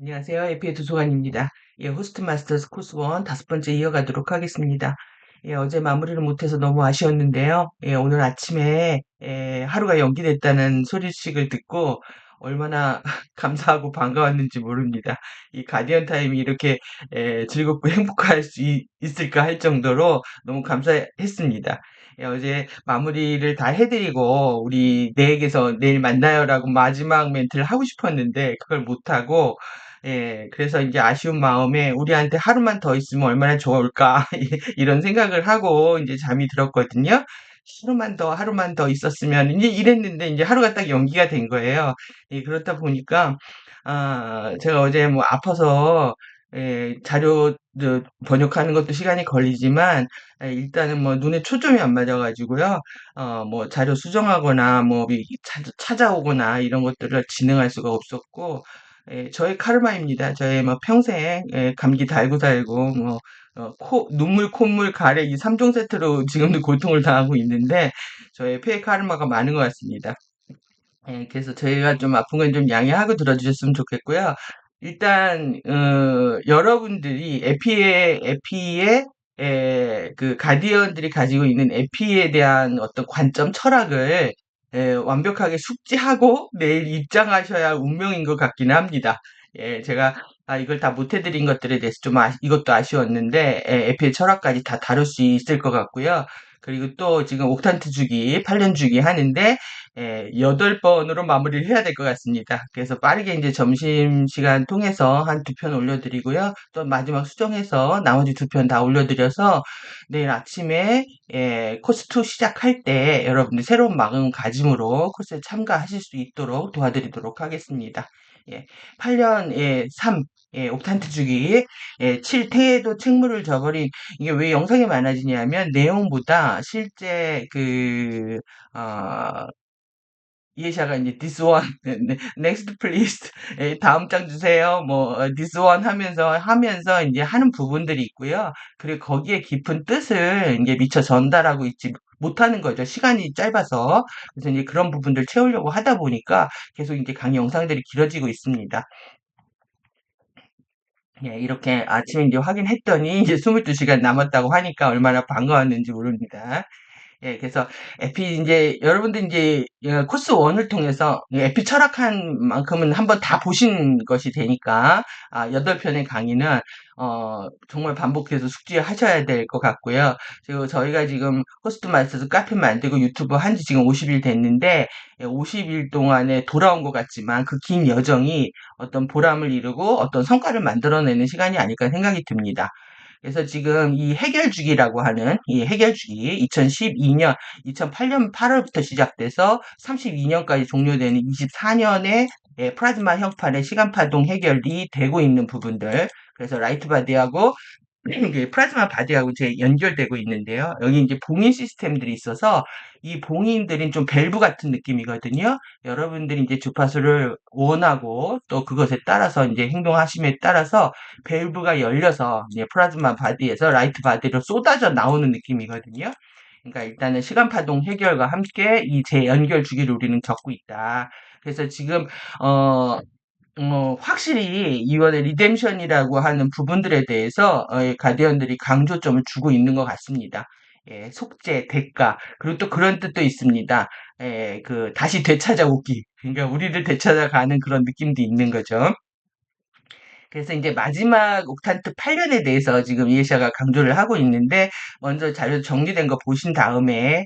안녕하세요. 에피의 도서관입니다. 예, 호스트 마스터스 코스 1 5번째 이어가도록 하겠습니다. 예, 어제 마무리를 못해서 너무 아쉬웠는데요. 예, 오늘 아침에 하루가 연기됐다는 소식을 듣고 얼마나 감사하고 반가웠는지 모릅니다. 이 가디언 타임이 이렇게 즐겁고 행복할 수 있을까 할 정도로 너무 감사했습니다. 예, 어제 마무리를 다 해드리고 우리 내에게서 내일 만나요라고 마지막 멘트를 하고 싶었는데 그걸 못하고 예, 그래서 이제 아쉬운 마음에 우리한테 하루만 더 있으면 얼마나 좋을까, 이런 생각을 하고 이제 잠이 들었거든요. 하루만 더 있었으면, 이제 이랬는데 이제 하루가 딱 연기가 된 거예요. 예, 그렇다 보니까, 제가 어제 뭐 아파서, 자료 번역하는 것도 시간이 걸리지만, 일단은 뭐 눈에 초점이 안 맞아가지고요. 뭐 자료 수정하거나, 뭐 찾아오거나 이런 것들을 진행할 수가 없었고, 저의 카르마입니다. 저의 뭐 평생 감기 달고 달고 뭐 눈물, 콧물, 가래 이 3종 세트로 지금도 고통을 당하고 있는데 저의 폐 카르마가 많은 것 같습니다. 그래서 저희가 좀 아픈 건 좀 양해하고 들어주셨으면 좋겠고요. 일단 여러분들이 에피의 그 가디언들이 가지고 있는 에피에 대한 어떤 관점, 철학을 완벽하게 숙지하고 내일 입장하셔야 운명인 것 같기는 합니다. 예, 제가 이걸 다 못해드린 것들에 대해서 좀 이것도 아쉬웠는데 에피의 철학까지 다 다룰 수 있을 것 같고요. 그리고 또 지금 옥탄트 주기, 8년 주기 하는데 8번으로 마무리를 해야 될 것 같습니다. 그래서 빠르게 이제 점심시간 통해서 한 2편 올려드리고요. 또 마지막 수정해서 나머지 2편 다 올려드려서 내일 아침에 코스2 시작할 때 여러분들 새로운 마음가짐으로 코스에 참가하실 수 있도록 도와드리도록 하겠습니다. 예, 8년 3, 옥탄트 주기, 7, 태에도 책무를 져버린, 이게 왜 영상이 많아지냐면 내용보다 실제 어, 이해샤가 이제 this one, next please, 다음 장 주세요. 뭐 this one 하면서 이제 하는 부분들이 있고요. 그리고 거기에 깊은 뜻을 이제 미처 전달하고 있지 못하는 거죠. 시간이 짧아서. 그래서 이제 그런 부분들 채우려고 하다 보니까 계속 이제 강의 영상들이 길어지고 있습니다. 예, 이렇게 아침에 이제 확인했더니 이제 22시간 남았다고 하니까 얼마나 반가웠는지 모릅니다. 예, 그래서 에피 이제 여러분들 이제 코스 1을 통해서 에피 철학한 만큼은 한번 다 보신 것이 되니까 8편의 강의는 정말 반복해서 숙지하셔야 될 것 같고요. 그리고 저희가 지금 호스트 마스터즈 카페 만들고 유튜브 한지 지금 50일 됐는데 50일 동안에 돌아온 것 같지만 그 긴 여정이 어떤 보람을 이루고 어떤 성과를 만들어내는 시간이 아닐까 생각이 듭니다. 그래서 지금 이 해결주기라고 하는 이 해결주기 2012년, 2008년 8월부터 시작돼서 32년까지 종료되는 24년의 플라즈마 형판의 시간파동 해결이 되고 있는 부분들. 그래서 라이트 바디하고 이게 플라즈마 바디하고 이제 연결되고 있는데요. 여기 이제 봉인 시스템들이 있어서 이 봉인들은 좀 밸브 같은 느낌이거든요. 여러분들이 이제 주파수를 원하고 또 그것에 따라서 이제 행동하심에 따라서 밸브가 열려서 이제 플라즈마 바디에서 라이트 바디로 쏟아져 나오는 느낌이거든요. 그러니까 일단은 시간 파동 해결과 함께 이 재연결 주기를 우리는 겪고 있다. 그래서 지금 어 확실히 이번에 리뎀션이라고 하는 부분들에 대해서 가디언들이 강조점을 주고 있는 것 같습니다. 예, 속죄, 대가, 그리고 또 그런 뜻도 있습니다. 다시 되찾아오기. 그러니까 우리를 되찾아가는 그런 느낌도 있는 거죠. 그래서 이제 마지막 옥탄트 8년에 대해서 지금 이해샤가 강조를 하고 있는데, 먼저 자료 정리된 거 보신 다음에,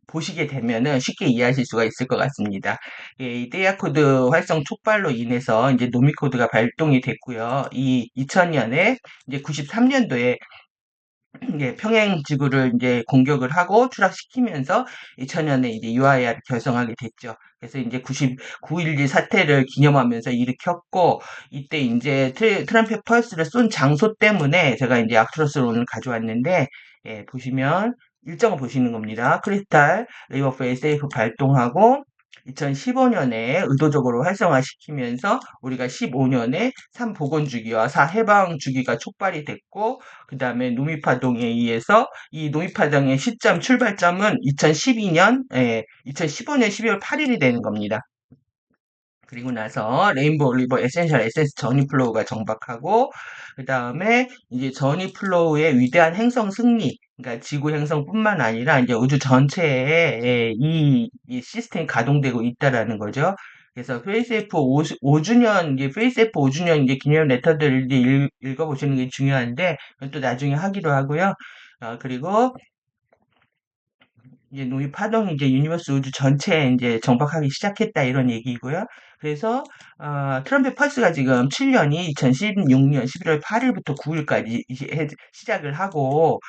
보시게 되면은 쉽게 이해하실 수가 있을 것 같습니다. 이 데이아 코드 활성 촉발로 인해서 이제 노미 코드가 발동이 됐고요. 이 2000년에 이제 93년도에 예, 평행 지구를 이제 공격을 하고 추락시키면서 2000년에 이제 UIR을 결성하게 됐죠. 그래서 이제 9.11 사태를 기념하면서 일으켰고, 이때 이제 트럼프의 펄스를 쏜 장소 때문에 제가 이제 아크로스를 오늘 가져왔는데, 보시면 일정을 보시는 겁니다. 크리스탈, 레이버 페이 세이프 발동하고, 2015년에 의도적으로 활성화시키면서 우리가 15년에 3보건주기와 4해방주기가 촉발이 됐고, 그 다음에 노미파동에 의해서 이 노미파동의 시점 출발점은 2015년 12월 8일이 되는 겁니다. 그리고 나서 레인보우 올리버 에센셜 에센스 저니 플로우가 정박하고 그 다음에 이제 저니 플로우의 위대한 행성 승리 그러니까 지구 행성뿐만 아니라 이제 우주 전체에 이 시스템이 가동되고 있다라는 거죠. 그래서 페이스F 5주년 이제 페이스F 5주년 이제 기념 레터들 이제 읽어보시는 게 중요한데 그건 또 나중에 하기로 하고요. 그리고 이제 노이 파동이 이제 유니버스 우주 전체에 이제 정박하기 시작했다 이런 얘기고요. 그래서 트럼펫 펄스가 지금 7년이 2016년 11월 8일부터 9일까지 시작을 하고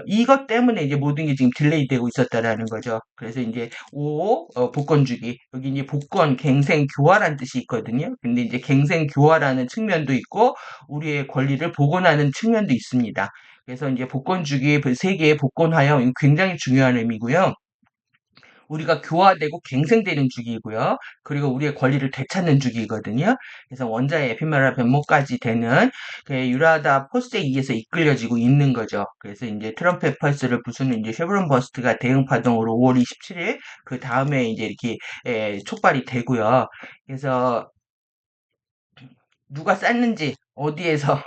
이것 때문에 이제 모든 게 지금 딜레이 되고 있었다라는 거죠. 그래서 이제 5 복권 주기 여기 이제 복권 갱생 교화라는 뜻이 있거든요. 근데 이제 갱생 교화라는 측면도 있고 우리의 권리를 복원하는 측면도 있습니다. 그래서 이제 복권 주기 그 세 개의 복권하여 이거 굉장히 중요한 의미고요. 우리가 교화되고 갱생되는 주기이고요. 그리고 우리의 권리를 되찾는 주기이거든요. 그래서 원자의 에피메랄 변모까지 되는 그 유라다 포스에 의해서 이끌려지고 있는 거죠. 그래서 이제 트럼펫 펄스를 부수는 이제 쉐브론 버스트가 대응 파동으로 5월 27일 그 다음에 이제 이렇게 촉발이 되고요. 그래서 누가 쐈는지 어디에서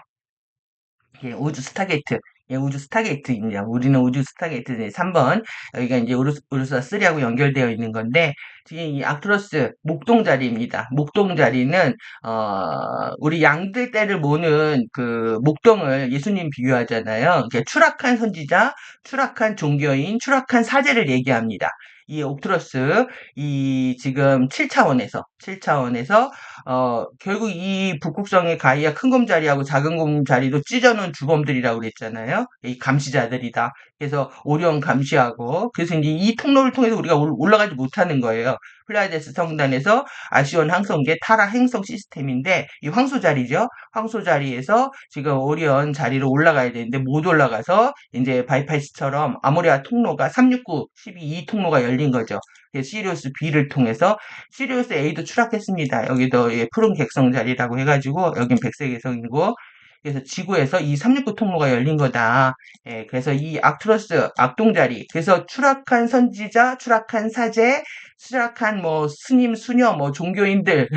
예, 우주 스타게이트. 예, 우주 스타게이트입니다. 우리는 우주 스타게이트 3번. 여기가 이제 우르사 3하고 연결되어 있는 건데, 지금 이 아크로스 목동 자리입니다. 목동 자리는, 우리 양들 떼를 모는 그 목동을 예수님 비유하잖아요. 그러니까 추락한 선지자, 추락한 종교인, 추락한 사제를 얘기합니다. 이 옥트러스, 이 지금 7차원에서 결국 이 북극성의 가이아 큰 곰 자리하고 작은 곰 자리도 찢어놓은 주범들이라고 그랬잖아요. 이 감시자들이다. 그래서 오리온 감시하고, 그래서 이제 이 통로를 통해서 우리가 올라가지 못하는 거예요. 플라이데스 성단에서 아시온 항성계 타라 행성 시스템인데, 이 황소 자리죠. 황소 자리에서 지금 오리온 자리로 올라가야 되는데 못 올라가서 이제 바이파스처럼 아모레아 통로가 369, 12 통로가 열린 거죠. 시리우스 B를 통해서 시리우스 A도 추락했습니다. 여기도 푸른 객성 자리라고 해가지고 여긴 백색 객성이고 그래서 지구에서 이 369 통로가 열린 거다. 예, 그래서 이 악트러스 악동 자리 그래서 추락한 선지자, 추락한 사제, 추락한 뭐 스님, 수녀, 뭐 종교인들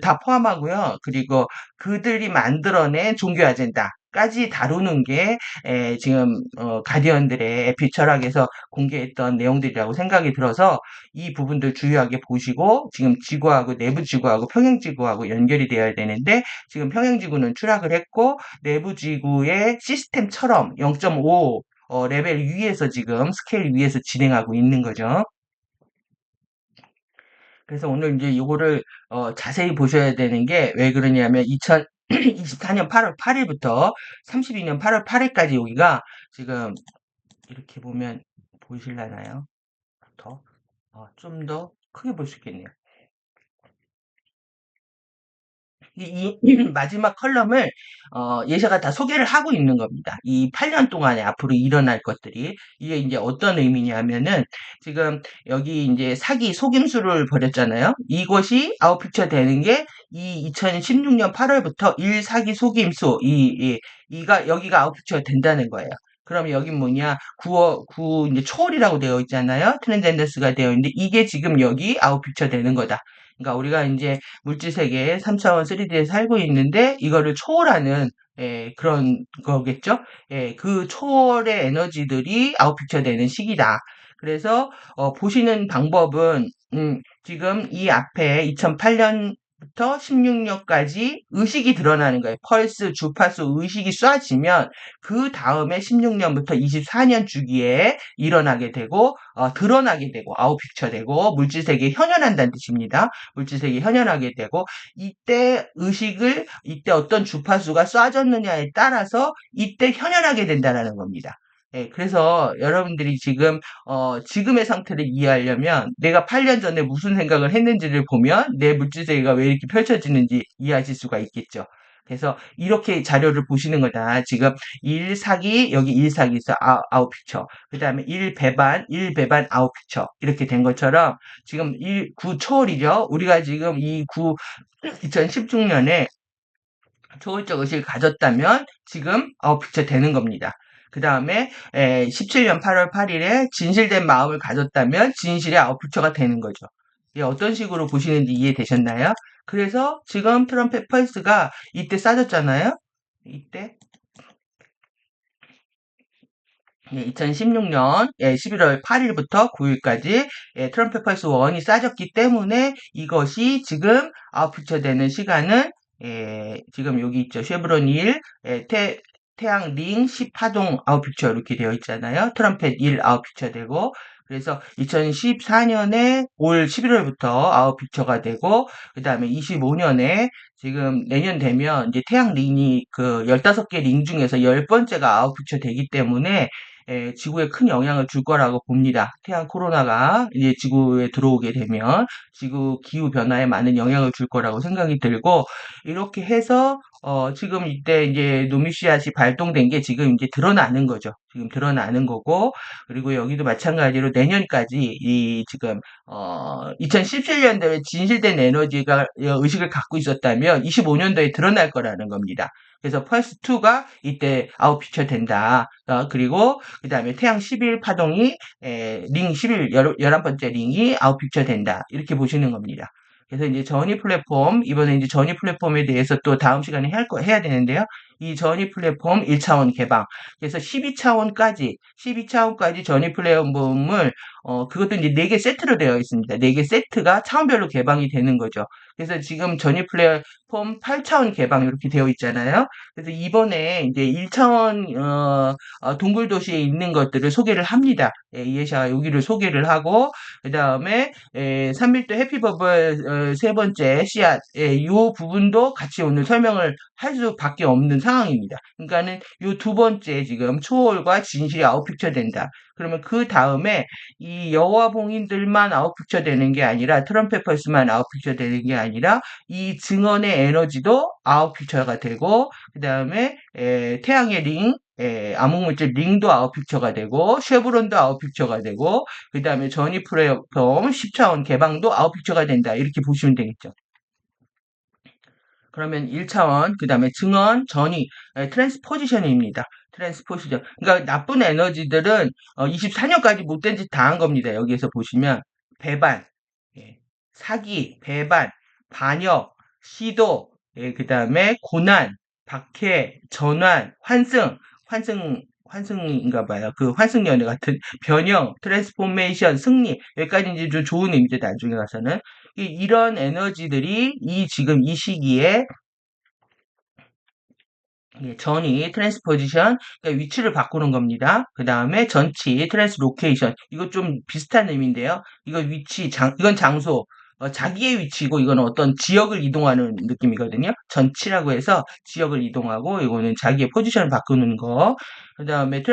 다 포함하고요. 그리고 그들이 만들어낸 종교 아젠다까지 다루는 게 지금 가디언들의 에피 철학에서 공개했던 내용들이라고 생각이 들어서 이 부분들 주요하게 보시고 지금 지구하고 내부 지구하고 평행 지구하고 연결이 되어야 되는데 지금 평행 지구는 추락을 했고 내부 지구의 시스템처럼 0.5 레벨 위에서 지금 스케일 위에서 진행하고 있는 거죠. 그래서 오늘 이제 이거를 자세히 보셔야 되는 게 왜 그러냐면 2024년 8월 8일부터 32년 8월 8일까지 여기가 지금 이렇게 보면 보이실라나요? 더? 좀 더 크게 볼 수 있겠네요. 마지막 컬럼을 예샤가 다 소개를 하고 있는 겁니다. 이 8년 동안에 앞으로 일어날 것들이 이게 이제 어떤 의미냐면은 지금 여기 이제 사기 속임수를 벌였잖아요. 이것이 아웃픽처 되는 게 이 2016년 8월부터 일 사기 속임수 이가 여기가 아웃픽처가 된다는 거예요. 그럼 여긴 뭐냐? 9 이제 초월이라고 되어 있잖아요. 트랜젠더스가 되어 있는데 이게 지금 여기 아웃픽처 되는 거다. 그러니까 우리가 이제 물질 세계 3차원 3D에 살고 있는데 이거를 초월하는 그런 거겠죠. 그 초월의 에너지들이 아웃픽처 되는 시기다. 그래서 보시는 방법은 지금 이 앞에 2008년부터 16년까지 의식이 드러나는 거예요. 펄스, 주파수 의식이 쏴지면 그 다음에 16년부터 24년 주기에 일어나게 되고 드러나게 되고 아웃픽처 되고 물질세계에 현현한다는 뜻입니다. 물질세계에 현현하게 되고 이때 의식을 이때 어떤 주파수가 쏴졌느냐에 따라서 이때 현현하게 된다는 겁니다. 예, 그래서 여러분들이 지금 지금의 상태를 이해하려면 내가 8년 전에 무슨 생각을 했는지를 보면 내 물질세계가 왜 이렇게 펼쳐지는지 이해하실 수가 있겠죠. 그래서 이렇게 자료를 보시는 거다. 지금 1 사기 여기 1 사기 있어 아웃 픽처. 그다음에 1 배반 1 배반 아웃 픽처. 이렇게 된 것처럼 지금 9 초월이죠. 우리가 지금 이 2016년에 초월적 의식을 가졌다면 지금 아웃 픽처 되는 겁니다. 그 다음에 17년 8월 8일에 진실된 마음을 가졌다면 진실의 아웃 픽처가 되는 거죠. 예, 어떤 식으로 보시는지 이해되셨나요? 그래서 지금 트럼펫 펄스가 이때 싸졌잖아요. 이때 2016년 11월 8일부터 9일까지 트럼펫 펄스 1이 싸졌기 때문에 이것이 지금 아웃피처 되는 시간은 지금 여기 있죠. 쉐브론 1, 태양 링 10파동 아웃피처 이렇게 되어 있잖아요. 트럼펫 1 아웃피처 되고 그래서 2014년에 올 11월부터 아웃피처가 되고 그 다음에 25년에 지금 내년 되면 이제 태양 링이 그 15개 링 중에서 10번째가 아웃피처 되기 때문에 지구에 큰 영향을 줄 거라고 봅니다. 태양 코로나가 이제 지구에 들어오게 되면 지구 기후 변화에 많은 영향을 줄 거라고 생각이 들고 이렇게 해서 지금 이때 이제 노미씨앗이 발동된 게 지금 이제 드러나는 거죠. 지금 드러나는 거고 그리고 여기도 마찬가지로 내년까지 이 지금 2017년도에 진실된 에너지가 의식을 갖고 있었다면 25년도에 드러날 거라는 겁니다. 그래서 펄스 2가 이때 아웃피처 된다. 그리고 그 다음에 태양 11 파동이 링 11, 11번째 링이 아웃픽처 된다. 이렇게 보시는 겁니다. 그래서 이제 전위 플랫폼, 이번에 이제 전위 플랫폼에 대해서 또 다음 시간에 해야 되는데요. 이 전위 플랫폼 1차원 개방. 그래서 12차원까지 전위 플랫폼을, 그것도 이제 4개 세트로 되어 있습니다. 4개 세트가 차원별로 개방이 되는 거죠. 그래서 지금 전위 플랫폼 8차원 개방 이렇게 되어 있잖아요. 그래서 이번에 이제 1차원, 동굴 도시에 있는 것들을 소개를 합니다. 이해샤가 여기를 소개를 하고 그 다음에 3밀도 해피버블 세 번째 씨앗 이 부분도 같이 오늘 설명을 할 수밖에 없는 상황입니다. 그러니까는 이 두 번째 지금 초월과 진실이 아웃픽처 된다. 그러면 그 다음에 이 여호와 봉인들만 아웃픽처 되는 게 아니라 트럼펫 펄스만 아웃픽처 되는 게 아니라 이 증언의 에너지도 아웃픽처가 되고 그 다음에 태양의 링 암흑물질 링도 아웃픽처가 되고 쉐브론도 아웃픽처가 되고 그 다음에 전위 플랫폼 10차원 개방도 아웃픽처가 된다. 이렇게 보시면 되겠죠. 그러면 1차원, 그 다음에 증언, 전위, 트랜스포지션입니다. 트랜스포지션. 그러니까 나쁜 에너지들은 24년까지 못된 짓 다 한 겁니다. 여기에서 보시면 배반, 사기, 배반, 반역, 시도, 그 다음에 고난, 박해, 전환, 환승인가 봐요. 그 환승연애 같은 변형, 트랜스포메이션, 승리 여기까지 이제 좀 좋은 의미죠. 나중에 가서는 이런 에너지들이 지금 이 시기에 전이 트랜스포지션 그러니까 위치를 바꾸는 겁니다. 그 다음에 전치 트랜스로케이션 이거 좀 비슷한 의미인데요. 이거 이건 장소 자기의 위치고 이건 어떤 지역을 이동하는 느낌이거든요. 전치라고 해서 지역을 이동하고 이거는 자기의 포지션을 바꾸는 거. 그 다음에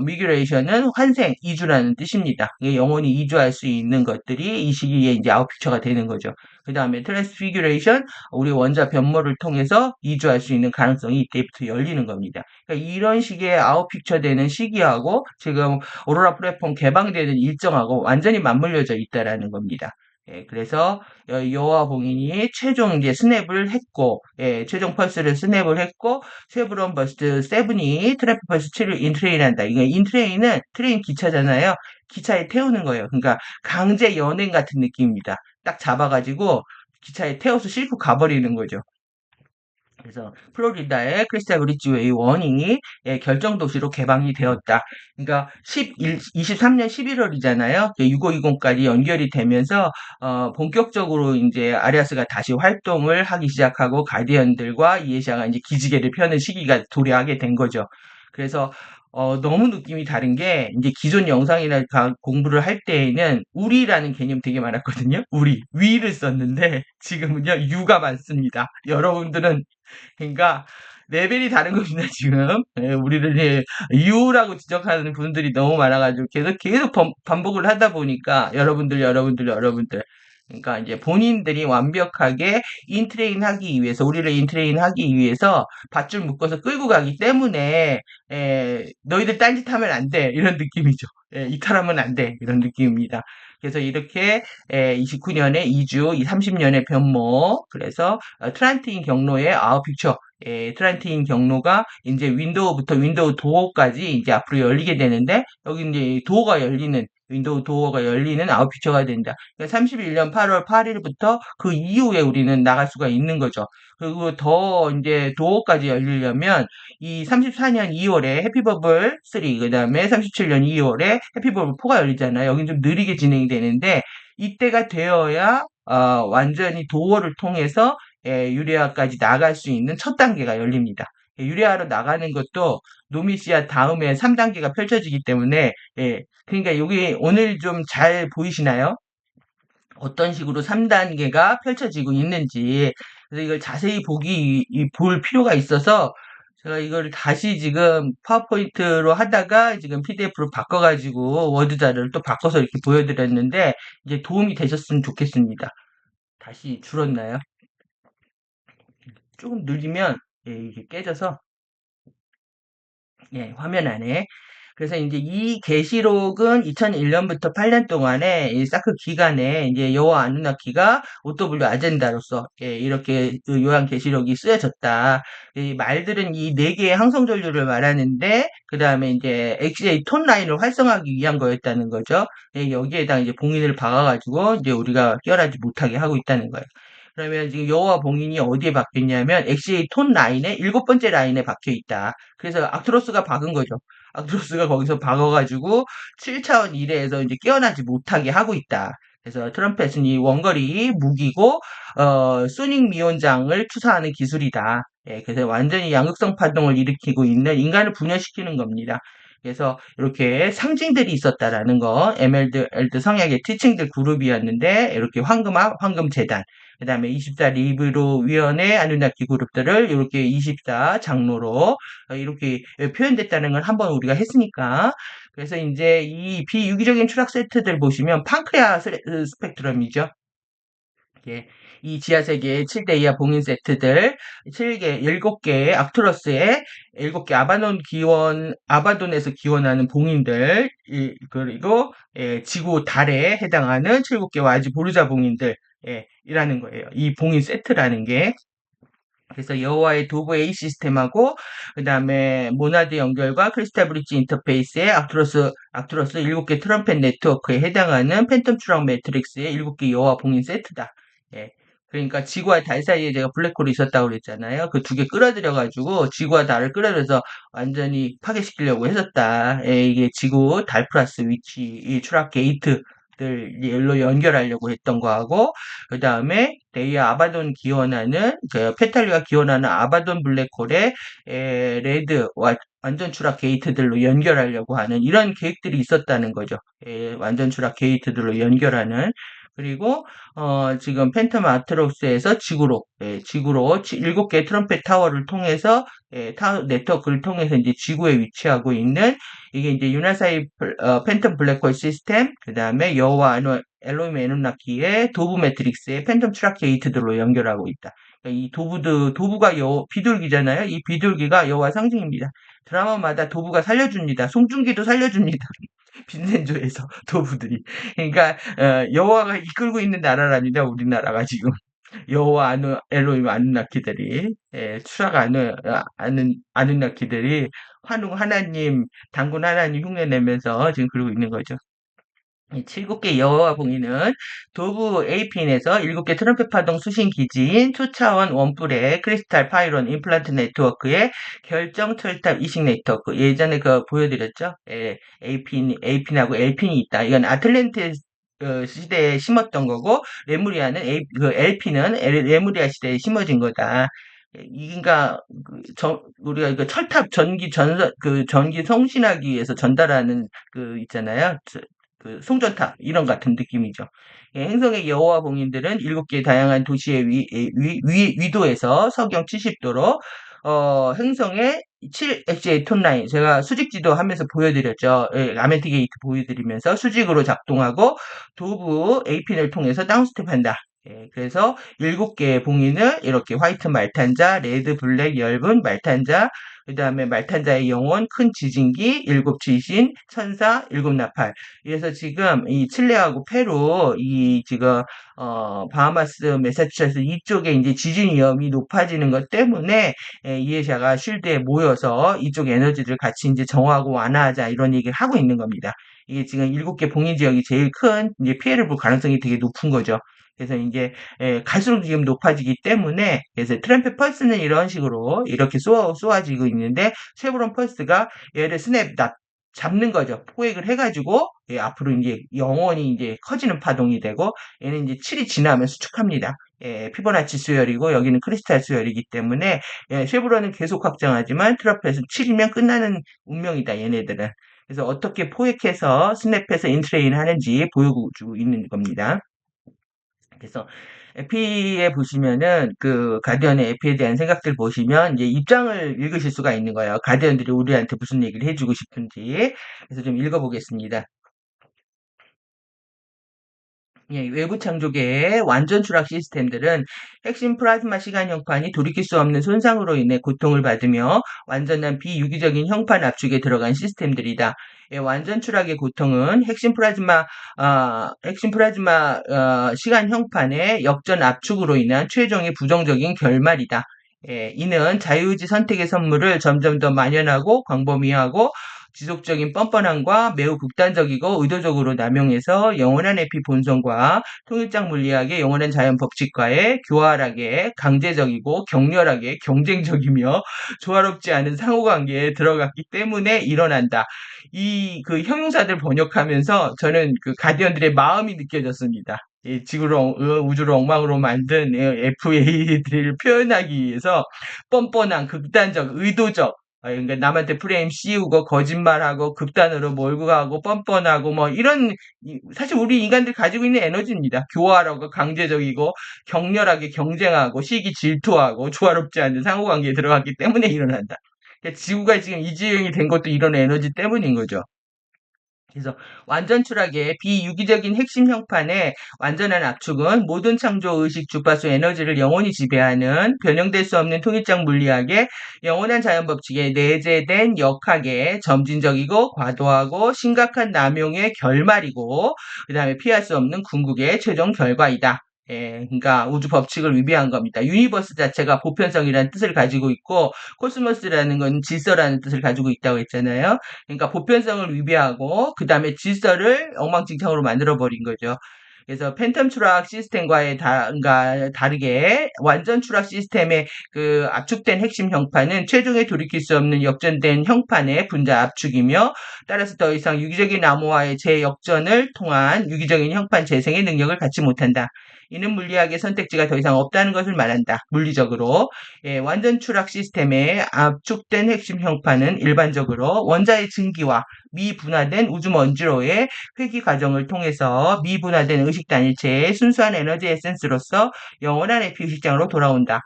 미규레이션은 환생, 이주라는 뜻입니다. 이게 영원히 이주할 수 있는 것들이 이 시기에 이제 아웃픽처가 되는 거죠. 그 다음에 트랜스피규레이션 우리 원자 변모를 통해서 이주할 수 있는 가능성이 이때부터 열리는 겁니다. 그러니까 이런 식의 아웃픽처 되는 시기하고 지금 오로라 플랫폼 개방되는 일정하고 완전히 맞물려져 있다라는 겁니다. 그래서 여호와 봉인이 최종 이제 스냅을 했고, 최종 펄스를 스냅을 했고, 쉐브론 버스트 7이 트래픽 펄스 7을 인트레인한다. 이게 인트레인은 트레인 기차잖아요. 기차에 태우는 거예요. 그러니까 강제 연행 같은 느낌입니다. 딱 잡아가지고 기차에 태워서 싣고 가버리는 거죠. 그래서 플로리다의 크리스탈 브릿지웨이 원이 결정 도시로 개방이 되었다. 그러니까 23년 11월이잖아요. 6520까지 연결이 되면서 본격적으로 이제 아리아스가 다시 활동을 하기 시작하고 가디언들과 이에샤가 이제 기지개를 펴는 시기가 도래하게 된 거죠. 그래서 너무 느낌이 다른 게 이제 기존 영상이나 공부를 할 때에는 우리라는 개념 되게 많았거든요. 위를 썼는데 지금은요 유가 많습니다. 여러분들은 그러니까 레벨이 다른 겁니다, 지금. 우리를 유라고 지적하는 분들이 너무 많아가지고 계속 반복을 하다 보니까 여러분들. 그러니까 이제 본인들이 완벽하게 우리를 인트레인 하기 위해서 밧줄 묶어서 끌고 가기 때문에, 너희들 딴짓하면 안 돼. 이런 느낌이죠. 이탈하면 안 돼. 이런 느낌입니다. 그래서 이렇게 29년에 이주, 30년에 변모, 그래서 트란틴 경로의 아웃픽처 트란테인 경로가 이제 윈도우부터 윈도우 도어까지 이제 앞으로 열리게 되는데, 여기 이제 도어가 열리는, 윈도우 도어가 열리는 아웃피처가 된다. 그러니까 31년 8월 8일부터 그 이후에 우리는 나갈 수가 있는 거죠. 그리고 더 이제 도어까지 열리려면 이 34년 2월에 해피버블 3, 그 다음에 37년 2월에 해피버블 4가 열리잖아요. 여긴 좀 느리게 진행이 되는데, 이때가 되어야 완전히 도어를 통해서 유레아까지 나갈 수 있는 첫 단계가 열립니다. 유레아로 나가는 것도 노미시아 다음에 3단계가 펼쳐지기 때문에, 그러니까 여기 오늘 좀 잘 보이시나요? 어떤 식으로 3단계가 펼쳐지고 있는지. 그래서 이걸 자세히 볼 필요가 있어서 제가 이걸 다시 지금 파워포인트로 하다가 지금 PDF로 바꿔가지고 워드 자료를 또 바꿔서 이렇게 보여드렸는데, 이제 도움이 되셨으면 좋겠습니다. 다시 줄었나요? 조금 늘리면 이게 깨져서 화면 안에. 그래서 이제 이 계시록은 2001년부터 8년 동안에 이 사크 기간에 이제 여호와 아누나키가 OW 아젠다로서 이렇게 그 요한 계시록이 쓰여졌다. 이 말들은 이 네 개의 항성전류를 말하는데, 그 다음에 이제 XJ 톤 라인을 활성화하기 위한 거였다는 거죠. 여기에다 이제 봉인을 박아가지고 이제 우리가 깨어나지 못하게 하고 있다는 거예요. 그러면 지금 여호와 봉인이 어디에 박혀 있냐면 XJ 톤 라인의 일곱 번째 라인에 박혀 있다. 그래서 악트로스가 박은 거죠. 악트로스가 거기서 박아가지고 7차원 이내에서 이제 깨어나지 못하게 하고 있다. 그래서 트럼펫은 이 원거리 무기고 소닉 미온장을 투사하는 기술이다. 그래서 완전히 양극성 파동을 일으키고 있는 인간을 분열시키는 겁니다. 그래서 이렇게 상징들이 있었다라는 거, 에멜드 성약의 티칭들 그룹이었는데, 이렇게 황금합, 황금재단, 그 다음에 24 리브로 위원회 아누나키 그룹들을 이렇게 24 장로로 이렇게 표현됐다는 걸 한번 우리가 했으니까. 그래서 이제 이 비유기적인 추락 세트들 보시면 팡크레아 스펙트럼이죠. 예, 이 지하세계의 7대 이하 봉인 세트들, 7개, 7개의 악투러스의 7개 아바돈에서 기원하는 봉인들, 그리고, 지구 달에 해당하는 7개 와지 보르자 봉인들, 이라는 거예요. 이 봉인 세트라는 게. 그래서 여호와의 도구 A 시스템하고 그다음에 모나드 연결과 크리스탈 브릿지 인터페이스의 악투러스 7개 트럼펫 네트워크에 해당하는 팬텀 추락 매트릭스의 7개 여호와 봉인 세트다. 예. 그러니까 지구와 달 사이에 제가 블랙홀이 있었다고 그랬잖아요. 그 두 개 끌어들여가지고 지구와 달을 끌어들여서 완전히 파괴시키려고 했었다. 이게 지구 달 플러스 위치 이 추락 게이트들로 연결하려고 했던 거하고, 그 다음에 데이아 아바돈 기원하는 페탈리가 기원하는 아바돈 블랙홀의 레드 완전 추락 게이트들로 연결하려고 하는 이런 계획들이 있었다는 거죠. 완전 추락 게이트들로 연결하는. 그리고 지금 팬텀 아트록스에서 지구로 7개 트럼펫 타워를 통해서 네트워크를 통해서 이제 지구에 위치하고 있는 이게 이제 유나사이 팬텀 블랙홀 시스템, 그 다음에 여호와 엘로힘 에누나키의 도부 매트릭스의 팬텀 추락 게이트들로 연결하고 있다. 그러니까 이 도부가 비둘기잖아요. 이 비둘기가 여호와 상징입니다. 드라마마다 도부가 살려줍니다. 송중기도 살려줍니다. 빈센조에서 도부들이. 그러니까 여호와가 이끌고 있는 나라랍니다. 우리나라가 지금. 여호와 엘로힘 아누나키들이 추락 아누나키들이 환웅 하나님, 단군 하나님 흉내내면서 지금 그러고 있는 거죠. 이 7개 여호와 봉인은 도부 APN에서 7개 트럼펫 파동 수신 기지인 초차원 원뿔의 크리스탈 파이론 임플란트 네트워크의 결정 철탑 이식 네트워크. 예전에 그 보여드렸죠? APN하고 LPN이 있다. 이건 아틀랜티스 시대에 심었던 거고, LP는 레무리아 시대에 심어진 거다. 그러니까 우리가 이거 철탑 전기 송신하기 위해서 전달하는 있잖아요. 그 송전탑 이런 같은 느낌이죠. 행성의 여호와 봉인들은 7개 다양한 도시의 위도에서 서경 70도로 행성의 7XJ 톤라인 제가 수직지도 하면서 보여드렸죠. 아멘티 게이트 보여드리면서 수직으로 작동하고 도부 APN을 통해서 다운스텝한다. 그래서 7개의 봉인을 이렇게 화이트 말탄자, 레드, 블랙, 엷은 말탄자, 그 다음에 말탄자의 영혼, 큰 지진기, 일곱 귀신, 천사, 일곱 나팔. 그래서 지금 이 칠레하고 페루, 이 지금, 바하마스, 매사추세츠 이쪽에 이제 지진 위험이 높아지는 것 때문에, 이해샤가 쉴드에 모여서 이쪽 에너지를 같이 이제 정화하고 완화하자 이런 얘기를 하고 있는 겁니다. 이게 지금 일곱 개 봉인 지역이 제일 큰 이제 피해를 볼 가능성이 되게 높은 거죠. 그래서 이제 갈수록 지금 높아지기 때문에 그래서 트램펫 펄스는 이런 식으로 이렇게 쏘아지고 있는데 쉐브론 펄스가 얘를 스냅 잡는 거죠. 포획을 해가지고 앞으로 이제 영원히 이제 커지는 파동이 되고 얘는 이제 7이 지나면 수축합니다. 피보나치 수열이고 여기는 크리스탈 수열이기 때문에 쉐브론은 계속 확장하지만 트럼펫은 7이면 끝나는 운명이다 얘네들은. 그래서 어떻게 포획해서 스냅해서 인트레인 하는지 보여주고 있는 겁니다. 그래서 에피에 보시면은 그 가디언의 에피에 대한 생각들 보시면 이제 입장을 읽으실 수가 있는 거예요. 가디언들이 우리한테 무슨 얘기를 해주고 싶은지. 그래서 좀 읽어보겠습니다. 예, 외부 창조계의 완전 추락 시스템들은 핵심 플라즈마 시간 형판이 돌이킬 수 없는 손상으로 인해 고통을 받으며 완전한 비유기적인 형판 압축에 들어간 시스템들이다. 예, 완전 추락의 고통은 시간 형판의 역전 압축으로 인한 최종의 부정적인 결말이다. 예, 이는 자유의지 선택의 선물을 점점 더 만연하고 광범위하고 지속적인 뻔뻔함과 매우 극단적이고 의도적으로 남용해서 영원한 에피 본성과 통일장 물리학의 영원한 자연 법칙과의 교활하게 강제적이고 격렬하게 경쟁적이며 조화롭지 않은 상호관계에 들어갔기 때문에 일어난다. 이 그 형용사들 번역하면서 저는 그 가디언들의 마음이 느껴졌습니다. 우주를 엉망으로 만든 FA들을 표현하기 위해서 뻔뻔한, 극단적, 의도적, 그러니까 남한테 프레임 씌우고 거짓말하고 극단으로 몰고 가고 뻔뻔하고 뭐 이런 사실 우리 인간들 가지고 있는 에너지입니다. 교활하고 강제적이고 격렬하게 경쟁하고 시기 질투하고 조화롭지 않은 상호관계에 들어갔기 때문에 일어난다. 그러니까 지구가 지금 이지형이 된 것도 이런 에너지 때문인 거죠. 그래서 완전 추락의 비유기적인 핵심 형판의 완전한 압축은 모든 창조 의식 주파수 에너지를 영원히 지배하는 변형될 수 없는 통일장 물리학의 영원한 자연 법칙에 내재된 역학의 점진적이고 과도하고 심각한 남용의 결말이고 그 다음에 피할 수 없는 궁극의 최종 결과이다. 그러니까 우주 법칙을 위배한 겁니다. 유니버스 자체가 보편성이라는 뜻을 가지고 있고 코스모스라는 건 질서라는 뜻을 가지고 있다고 했잖아요. 그러니까 보편성을 위배하고 그 다음에 질서를 엉망진창으로 만들어버린 거죠. 그래서 팬텀 추락 시스템과의 그러니까 다르게 완전 추락 시스템의 그 압축된 핵심 형판은 최종에 돌이킬 수 없는 역전된 형판의 분자 압축이며 따라서 더 이상 유기적인 암호화의 재역전을 통한 유기적인 형판 재생의 능력을 갖지 못한다. 이는 물리학의 선택지가 더 이상 없다는 것을 말한다. 물리적으로. 완전 추락 시스템의 압축된 핵심 형판은 일반적으로 원자의 증기와 미분화된 우주 먼지로의 회귀 과정을 통해서 미분화된 의식 단일체의 순수한 에너지 에센스로서 영원한 에피 의식장으로 돌아온다.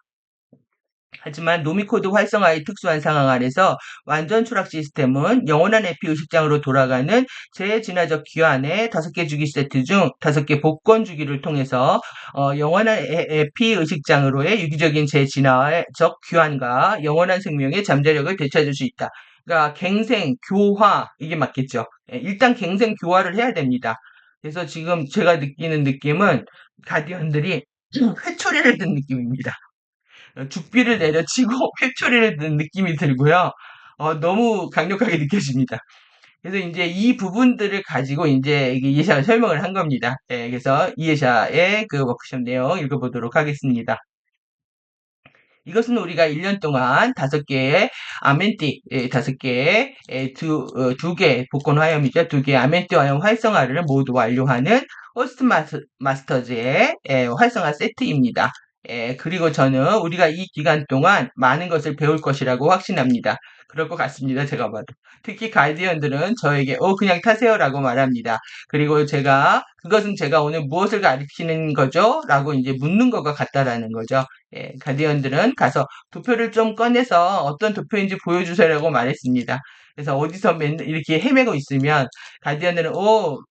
하지만 노미코드 활성화의 특수한 상황 아래서 완전 추락 시스템은 영원한 에피 의식장으로 돌아가는 재진화적 귀환의 5개 주기 세트 중 5개 복권 주기를 통해서 영원한 에피 의식장으로의 유기적인 재진화적 귀환과 영원한 생명의 잠재력을 되찾을 수 있다. 그러니까 갱생, 교화 이게 맞겠죠. 일단 갱생, 교화를 해야 됩니다. 그래서 지금 제가 느끼는 느낌은 가디언들이 회초리를 든 느낌입니다. 죽비를 내려치고 회초리를 든 느낌이 들고요. 너무 강력하게 느껴집니다. 그래서 이제 이 부분들을 가지고 이제 이해샤가 설명을 한 겁니다. 그래서 이해샤의 그 워크숍 내용 읽어보도록 하겠습니다. 이것은 우리가 1년 동안 5개의 아멘띠, 5개의 두 개 복권 화염이죠. 2개의 아멘띠 화염 활성화를 모두 완료하는 호스트 마스터즈의 활성화 세트입니다. 그리고 저는 우리가 이 기간 동안 많은 것을 배울 것이라고 확신합니다. 그럴 것 같습니다. 제가 봐도. 특히 가이디언들은 저에게 그냥 타세요라고 말합니다. 그리고 그것은 제가 오늘 무엇을 가르치는 거죠? 라고 이제 묻는 것과 같다라는 거죠. 가디언들은 가서 도표를 좀 꺼내서 어떤 도표인지 보여주세요라고 말했습니다. 그래서 어디서 맨날 이렇게 헤매고 있으면 가디언들은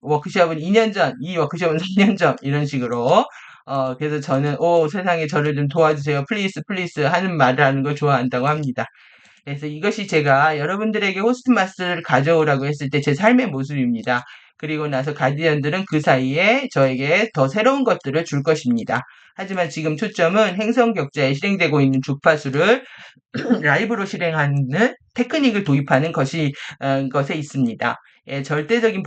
워크숍은 2년 전, 이 워크숍은 3년 전 이런 식으로 그래서 저는 세상에 저를 좀 도와주세요. 플리스 플리스 하는 말을 하는 걸 좋아한다고 합니다. 그래서 이것이 제가 여러분들에게 호스트마스를 가져오라고 했을 때 제 삶의 모습입니다. 그리고 나서 가디언들은 그 사이에 저에게 더 새로운 것들을 줄 것입니다. 하지만 지금 초점은 행성 격자에 실행되고 있는 주파수를 라이브로 실행하는 테크닉을 도입하는 것에 있습니다. 예, 절대적인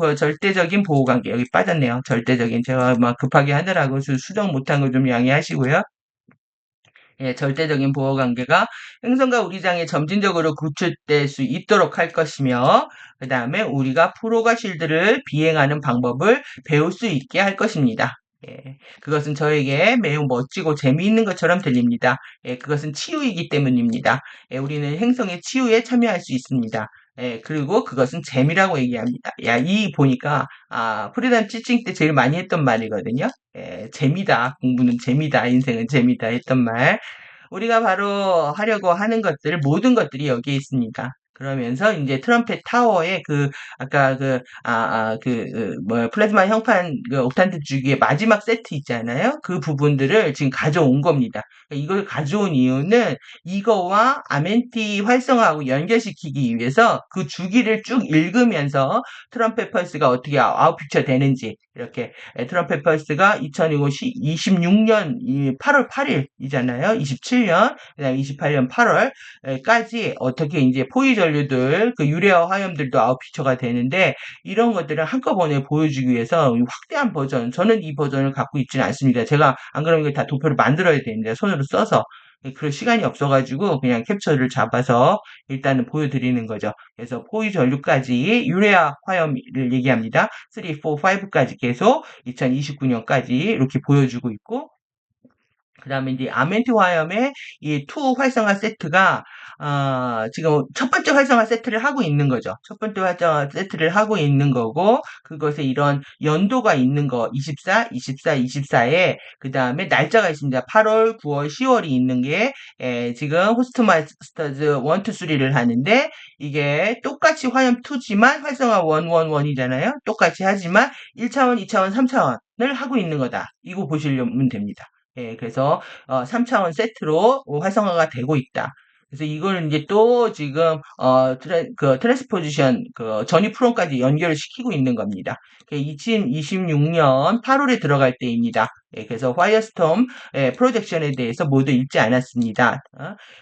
보호 관계 여기 빠졌네요. 절대적인 제가 막 급하게 하느라고 수정 못한 거 좀 양해하시고요. 예, 절대적인 보호 관계가 행성과 우리장에 점진적으로 구축될 수 있도록 할 것이며, 그 다음에 우리가 프로가 쉴드를 비행하는 방법을 배울 수 있게 할 것입니다. 예, 그것은 저에게 매우 멋지고 재미있는 것처럼 들립니다. 예, 그것은 치유이기 때문입니다. 예, 우리는 행성의 치유에 참여할 수 있습니다. 예, 그리고 그것은 재미라고 얘기합니다. 야, 이 보니까, 프리덤 티칭 때 제일 많이 했던 말이거든요. 예, 재미다. 공부는 재미다. 인생은 재미다. 했던 말. 우리가 바로 하려고 하는 것들, 모든 것들이 여기에 있습니다. 그러면서 이제 트럼펫 타워의 아까 플라즈마 형판 옥탄트 주기의 마지막 세트 있잖아요. 그 부분들을 지금 가져온 겁니다. 이걸 가져온 이유는 이거와 아멘티 활성화하고 연결시키기 위해서 그 주기를 쭉 읽으면서 트럼펫 펄스가 어떻게 아웃피처 되는지, 이렇게 트럼펫 펄스가 2026년 8월 8일이잖아요. 27년, 그다음 28년 8월까지 어떻게 이제 포유 전류들, 그 유래화 화염들도 아웃피처가 되는데, 이런 것들을 한꺼번에 보여주기 위해서 확대한 버전, 저는 이 버전을 갖고 있지는 않습니다. 제가 안 그러면 이거 다 도표를 만들어야 됩니다. 손으로 써서. 그럴 시간이 없어가지고 그냥 캡처를 잡아서 일단은 보여드리는 거죠. 그래서 포유 전류까지 유래화 화염을 얘기합니다. 3, 4, 5까지 계속 2029년까지 이렇게 보여주고 있고, 그 다음에 이제 아멘티 화염의 이 투 활성화 세트가 지금 첫 번째 활성화 세트를 하고 있는 거죠. 첫 번째 활성화 세트를 하고 있는 거고, 그것에 이런 연도가 있는 거 24, 24, 24에 그 다음에 날짜가 있습니다. 8월, 9월, 10월이 있는 게 지금 호스트마스터즈 1, 2, 3를 하는데, 이게 똑같이 화염 2지만 활성화 1, 1, 1이잖아요. 똑같이 하지만 1차원, 2차원, 3차원을 하고 있는 거다. 이거 보시려면 됩니다. 예, 그래서 3차원 세트로 활성화가 되고 있다. 그래서 이걸 이제 또 지금 트랜스포지션 전위 프롬까지 연결을 시키고 있는 겁니다. 2026년 8월에 들어갈 때입니다. 예, 그래서 화이어스톰 프로젝션에 대해서 모두 읽지 않았습니다.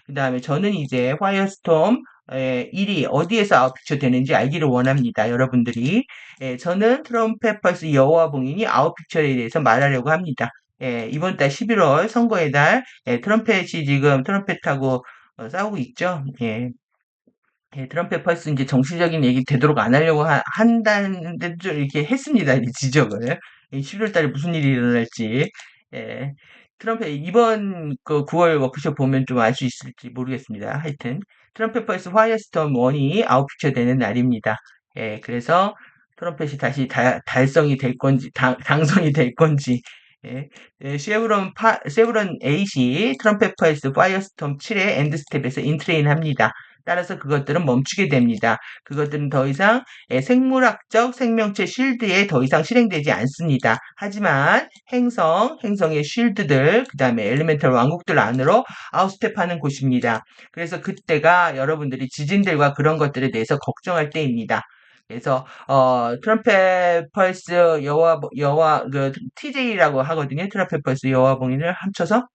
그 다음에 저는 이제 화이어스톰 1이 어디에서 아웃피처 되는지 알기를 원합니다. 여러분들이. 예, 저는 트럼펫 펄스 여호와 봉인이 아웃피처에 대해서 말하려고 합니다. 예, 이번 달 11월 선거의 달, 트럼펫이 지금 트럼펫하고 싸우고 있죠. 예. 예, 트럼펫 펄스 이제 정치적인 얘기 되도록 안 하려고 한다는데 좀 이렇게 했습니다. 이 지적을. 11월 달에 무슨 일이 일어날지. 예. 트럼펫 이번 9월 워크숍 보면 좀 알 수 있을지 모르겠습니다. 하여튼 트럼펫 펄스 화이어스톰 1이 아웃피처 되는 날입니다. 예, 그래서 트럼펫이 다시 달성이 될 건지 당선이 될 건지. 예, 쉐브론 8이 트럼펫 펄스 파이어스톰 7의 엔드 스텝에서 인트레인 합니다. 따라서 그것들은 멈추게 됩니다. 그것들은 더 이상 생물학적 생명체 쉴드에 더 이상 실행되지 않습니다. 하지만 행성의 쉴드들, 그 다음에 엘리멘탈 왕국들 안으로 아웃스텝하는 곳입니다. 그래서 그때가 여러분들이 지진들과 그런 것들에 대해서 걱정할 때입니다. 그래서 트럼펫 펄스 TJ라고 하거든요. 트럼펫 펄스 여호와 봉인을 합쳐서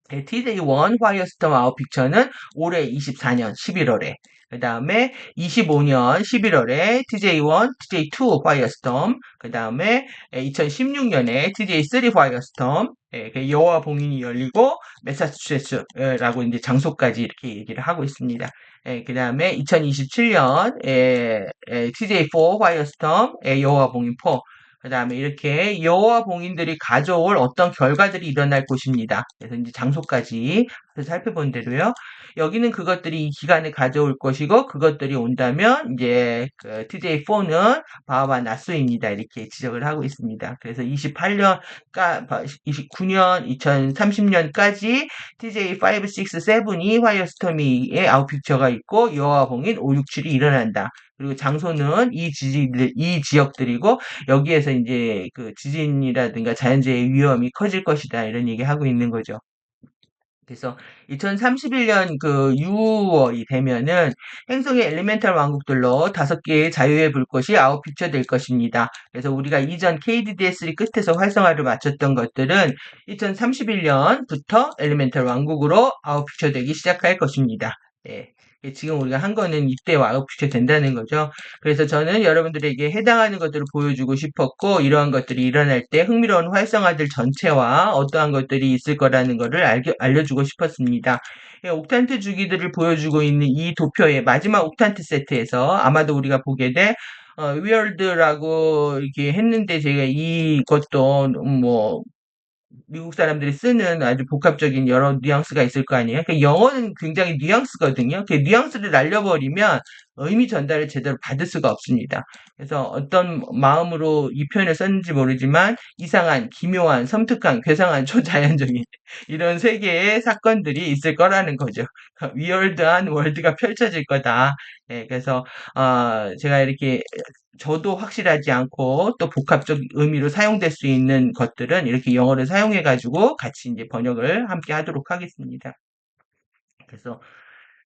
TJ1 화이어스톰 아웃 픽처는 올해 24년 11월에, 그 다음에 25년 11월에 TJ1, TJ2 화이어스톰, 그 다음에 2016년에 TJ3 화이어스톰, 여호와 봉인이 열리고 매사추세츠라고 이제 장소까지 이렇게 얘기를 하고 있습니다. 그 다음에 2027년 TJ4 화이어스톰, 여호와 봉인 4, 그 다음에 이렇게 여호와 봉인들이 가져올 어떤 결과들이 일어날 곳입니다. 그래서 이제 장소까지 살펴본 대로요. 여기는 그것들이 이 기간에 가져올 것이고, 그것들이 온다면 이제 TJ4는 바하바 나스입니다. 이렇게 지적을 하고 있습니다. 그래서 29년, 2030년까지 TJ5, 6, 7이 화이어스토미의 아웃픽처가 있고, 여호와 봉인 5, 6, 7이 일어난다. 그리고 장소는 이 지역들이고, 여기에서 이제 그 지진이라든가 자연재해 위험이 커질 것이다. 이런 얘기 하고 있는 거죠. 그래서 2031년 그 6월이 되면은 행성의 엘리멘탈 왕국들로 5개의 자유의 불꽃이 아웃피처 될 것입니다. 그래서 우리가 이전 KDD3 끝에서 활성화를 마쳤던 것들은 2031년부터 엘리멘탈 왕국으로 아웃피처 되기 시작할 것입니다. 예. 지금 우리가 한 거는 이때 아웃피처 된다는 거죠. 그래서 저는 여러분들에게 해당하는 것들을 보여주고 싶었고, 이러한 것들이 일어날 때 흥미로운 활성화들 전체와 어떠한 것들이 있을 거라는 것을 알려주고 싶었습니다. 옥탄트 주기들을 보여주고 있는 이 도표의 마지막 옥탄트 세트에서 아마도 우리가 보게 돼 위얼드라고 이렇게 했는데, 제가 이것도 뭐 미국 사람들이 쓰는 아주 복합적인 여러 뉘앙스가 있을 거 아니에요. 그러니까 영어는 굉장히 뉘앙스거든요. 그 뉘앙스를 날려버리면 의미 전달을 제대로 받을 수가 없습니다. 그래서 어떤 마음으로 이 표현을 썼는지 모르지만 이상한, 기묘한, 섬뜩한, 괴상한, 초자연적인 이런 세계의 사건들이 있을 거라는 거죠. 위얼드한 월드가 펼쳐질 거다. 네, 그래서 제가 이렇게 저도 확실하지 않고 또 복합적 의미로 사용될 수 있는 것들은 이렇게 영어를 사용해 가지고 같이 이제 번역을 함께 하도록 하겠습니다. 그래서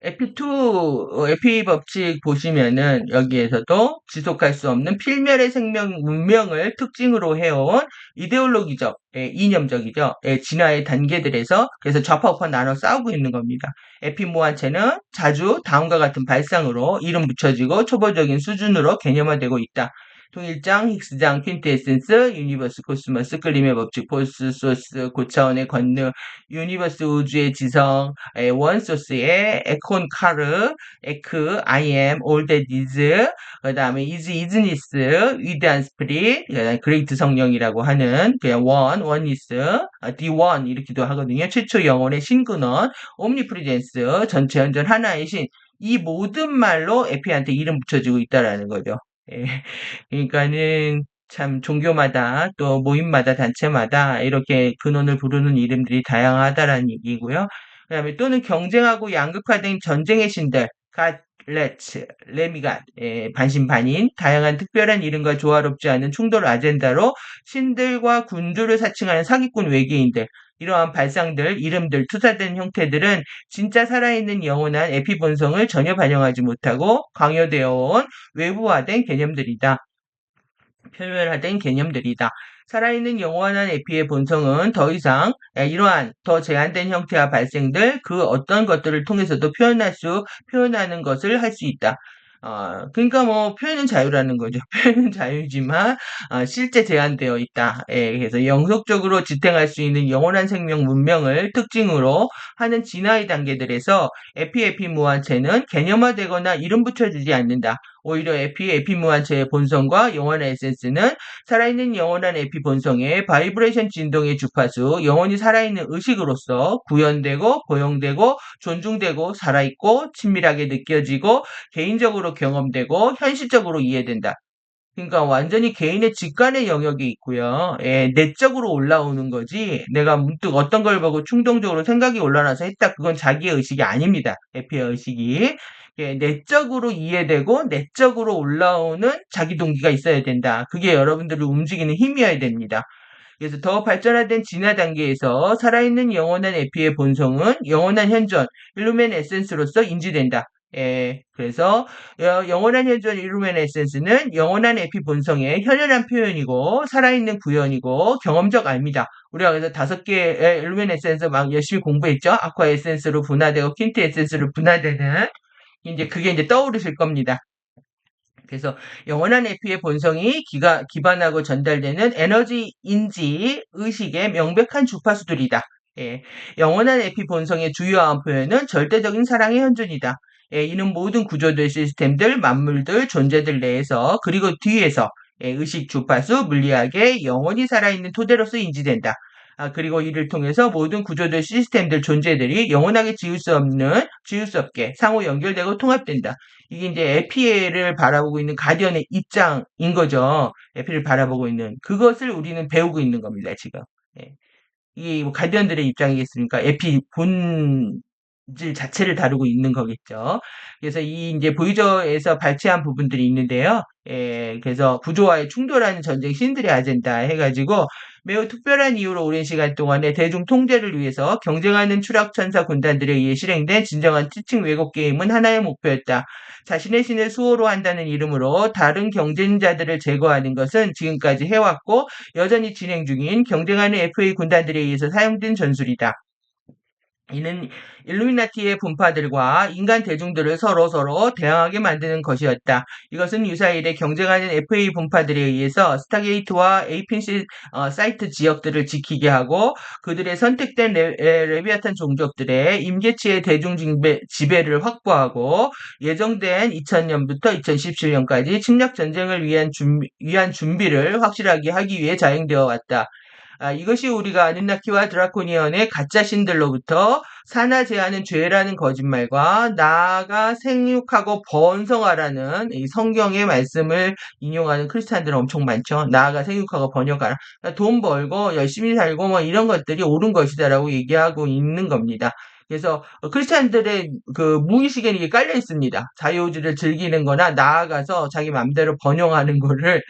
에피 법칙 보시면은 여기에서도 지속할 수 없는 필멸의 생명 문명을 특징으로 해온 이데올로기적, 이념적이죠. 진화의 단계들에서 그래서 좌파 우파 나눠 싸우고 있는 겁니다. 에피 모한체는 자주 다음과 같은 발상으로 이름 붙여지고 초보적인 수준으로 개념화되고 있다. 통일장, 힉스장, 퀸트에센스, 유니버스, 코스모스, 끌림의 법칙, 포스, 소스, 고차원의 권능, 유니버스 우주의 지성, 원소스의 에콘 카르, 에크, 아이엠, 올 that is, 그 다음에 이즈니스, 위대한 스피릿, 그다음에 그레이트 성령이라고 하는 그냥 원니스, 디원 이렇게도 하거든요. 최초 영혼의 신근원, 옴니프리젠스, 전체 현존 하나의 신, 이 모든 말로 에피한테 이름 붙여지고 있다라는 거죠. 예. 그러니까는 참 종교마다 또 모임마다 단체마다 이렇게 근원을 부르는 이름들이 다양하다라는 얘기고요. 그다음에 또는 경쟁하고 양극화된 전쟁의 신들, 갓, 레츠, 레미갓, 반신반인, 다양한 특별한 이름과 조화롭지 않은 충돌 아젠다로 신들과 군주를 사칭하는 사기꾼 외계인들, 이러한 발상들, 이름들, 투사된 형태들은 진짜 살아있는 영원한 에피 본성을 전혀 반영하지 못하고 강요되어 온 외부화된 개념들이다. 표면화된 개념들이다. 살아있는 영원한 에피의 본성은 더 이상 이러한 더 제한된 형태와 발생들 그 어떤 것들을 통해서도 표현하는 것을 할 수 있다. 그러니까 뭐 표현은 자유라는 거죠. 표현은 자유지만 실제 제한되어 있다. 그래서 영속적으로 지탱할 수 있는 영원한 생명 문명을 특징으로 하는 진화의 단계들에서 에피 무한체는 개념화되거나 이름 붙여주지 않는다. 오히려 에피 무한체의 본성과 영원한 에센스는 살아있는 영원한 에피 본성의 바이브레이션 진동의 주파수, 영원히 살아있는 의식으로서 구현되고 고용되고 존중되고 살아있고 친밀하게 느껴지고 개인적으로 경험되고 현실적으로 이해된다. 그러니까 완전히 개인의 직관의 영역이 있고요. 내적으로 올라오는 거지. 내가 문득 어떤 걸 보고 충동적으로 생각이 올라와서 했다. 그건 자기의 의식이 아닙니다. 에피의 의식이. 내적으로 이해되고 내적으로 올라오는 자기 동기가 있어야 된다. 그게 여러분들을 움직이는 힘이어야 됩니다. 그래서 더 발전화된 진화 단계에서 살아있는 영원한 에피의 본성은 영원한 현존, 일루멘 에센스로서 인지된다. 그래서 영원한 현존 일루멘 에센스는 영원한 에피 본성의 현현한 표현이고 살아있는 구현이고 경험적 알미다. 우리가 그래서 5개의 일루멘 에센스 막 열심히 공부했죠. 아쿠아 에센스로 분화되고 퀸트 에센스로 분화되는 이제 그게 이제 떠오르실 겁니다. 그래서 영원한 에피의 본성이 기반하고 전달되는 에너지 인지 의식의 명백한 주파수들이다. 영원한 에피 본성의 주요한 표현은 절대적인 사랑의 현존이다. 이는 모든 구조들, 시스템들, 만물들, 존재들 내에서 그리고 뒤에서 의식 주파수, 물리학의 영원히 살아있는 토대로서 인지된다. 그리고 이를 통해서 모든 구조들, 시스템들, 존재들이 영원하게 지울 수 없게 상호 연결되고 통합된다. 이게 이제 에피를 바라보고 있는 가디언의 입장인 거죠. 에피를 바라보고 있는 그것을 우리는 배우고 있는 겁니다, 지금. 이게 뭐 가디언들의 입장이겠습니까? 에피 질 자체를 다루고 있는 거겠죠. 그래서 이 이제 보이저에서 발췌한 부분들이 있는데요. 그래서 구조와의 충돌하는 전쟁 신들의 아젠다 해가지고 매우 특별한 이유로 오랜 시간 동안에 대중 통제를 위해서 경쟁하는 추락천사 군단들에 의해 실행된 진정한 지층 왜곡 게임은 하나의 목표였다. 자신의 신을 수호로 한다는 이름으로 다른 경쟁자들을 제거하는 것은 지금까지 해왔고 여전히 진행 중인 경쟁하는 FA 군단들에 의해서 사용된 전술이다. 이는 일루미나티의 분파들과 인간 대중들을 서로 대항하게 만드는 것이었다. 이것은 유사일에 경쟁하는 FA 분파들에 의해서 스타게이트와 에이핀시 사이트 지역들을 지키게 하고 그들의 선택된 레비아탄 종족들의 임계치의 대중 지배를 확보하고 예정된 2000년부터 2017년까지 침략 전쟁을 위한 준비를 확실하게 하기 위해 자행되어 왔다. 이것이 우리가 아누나키와 드라코니언의 가짜 신들로부터 사나 제한은 죄라는 거짓말과 나아가 생육하고 번성하라는 이 성경의 말씀을 인용하는 크리스찬들은 엄청 많죠. 나아가 생육하고 번역하라. 그러니까 돈 벌고 열심히 살고 뭐 이런 것들이 옳은 것이다라고 얘기하고 있는 겁니다. 그래서 크리스찬들의 그 무의식에는 이게 깔려 있습니다. 자유주의를 즐기는 거나 나아가서 자기 맘대로 번영하는 거를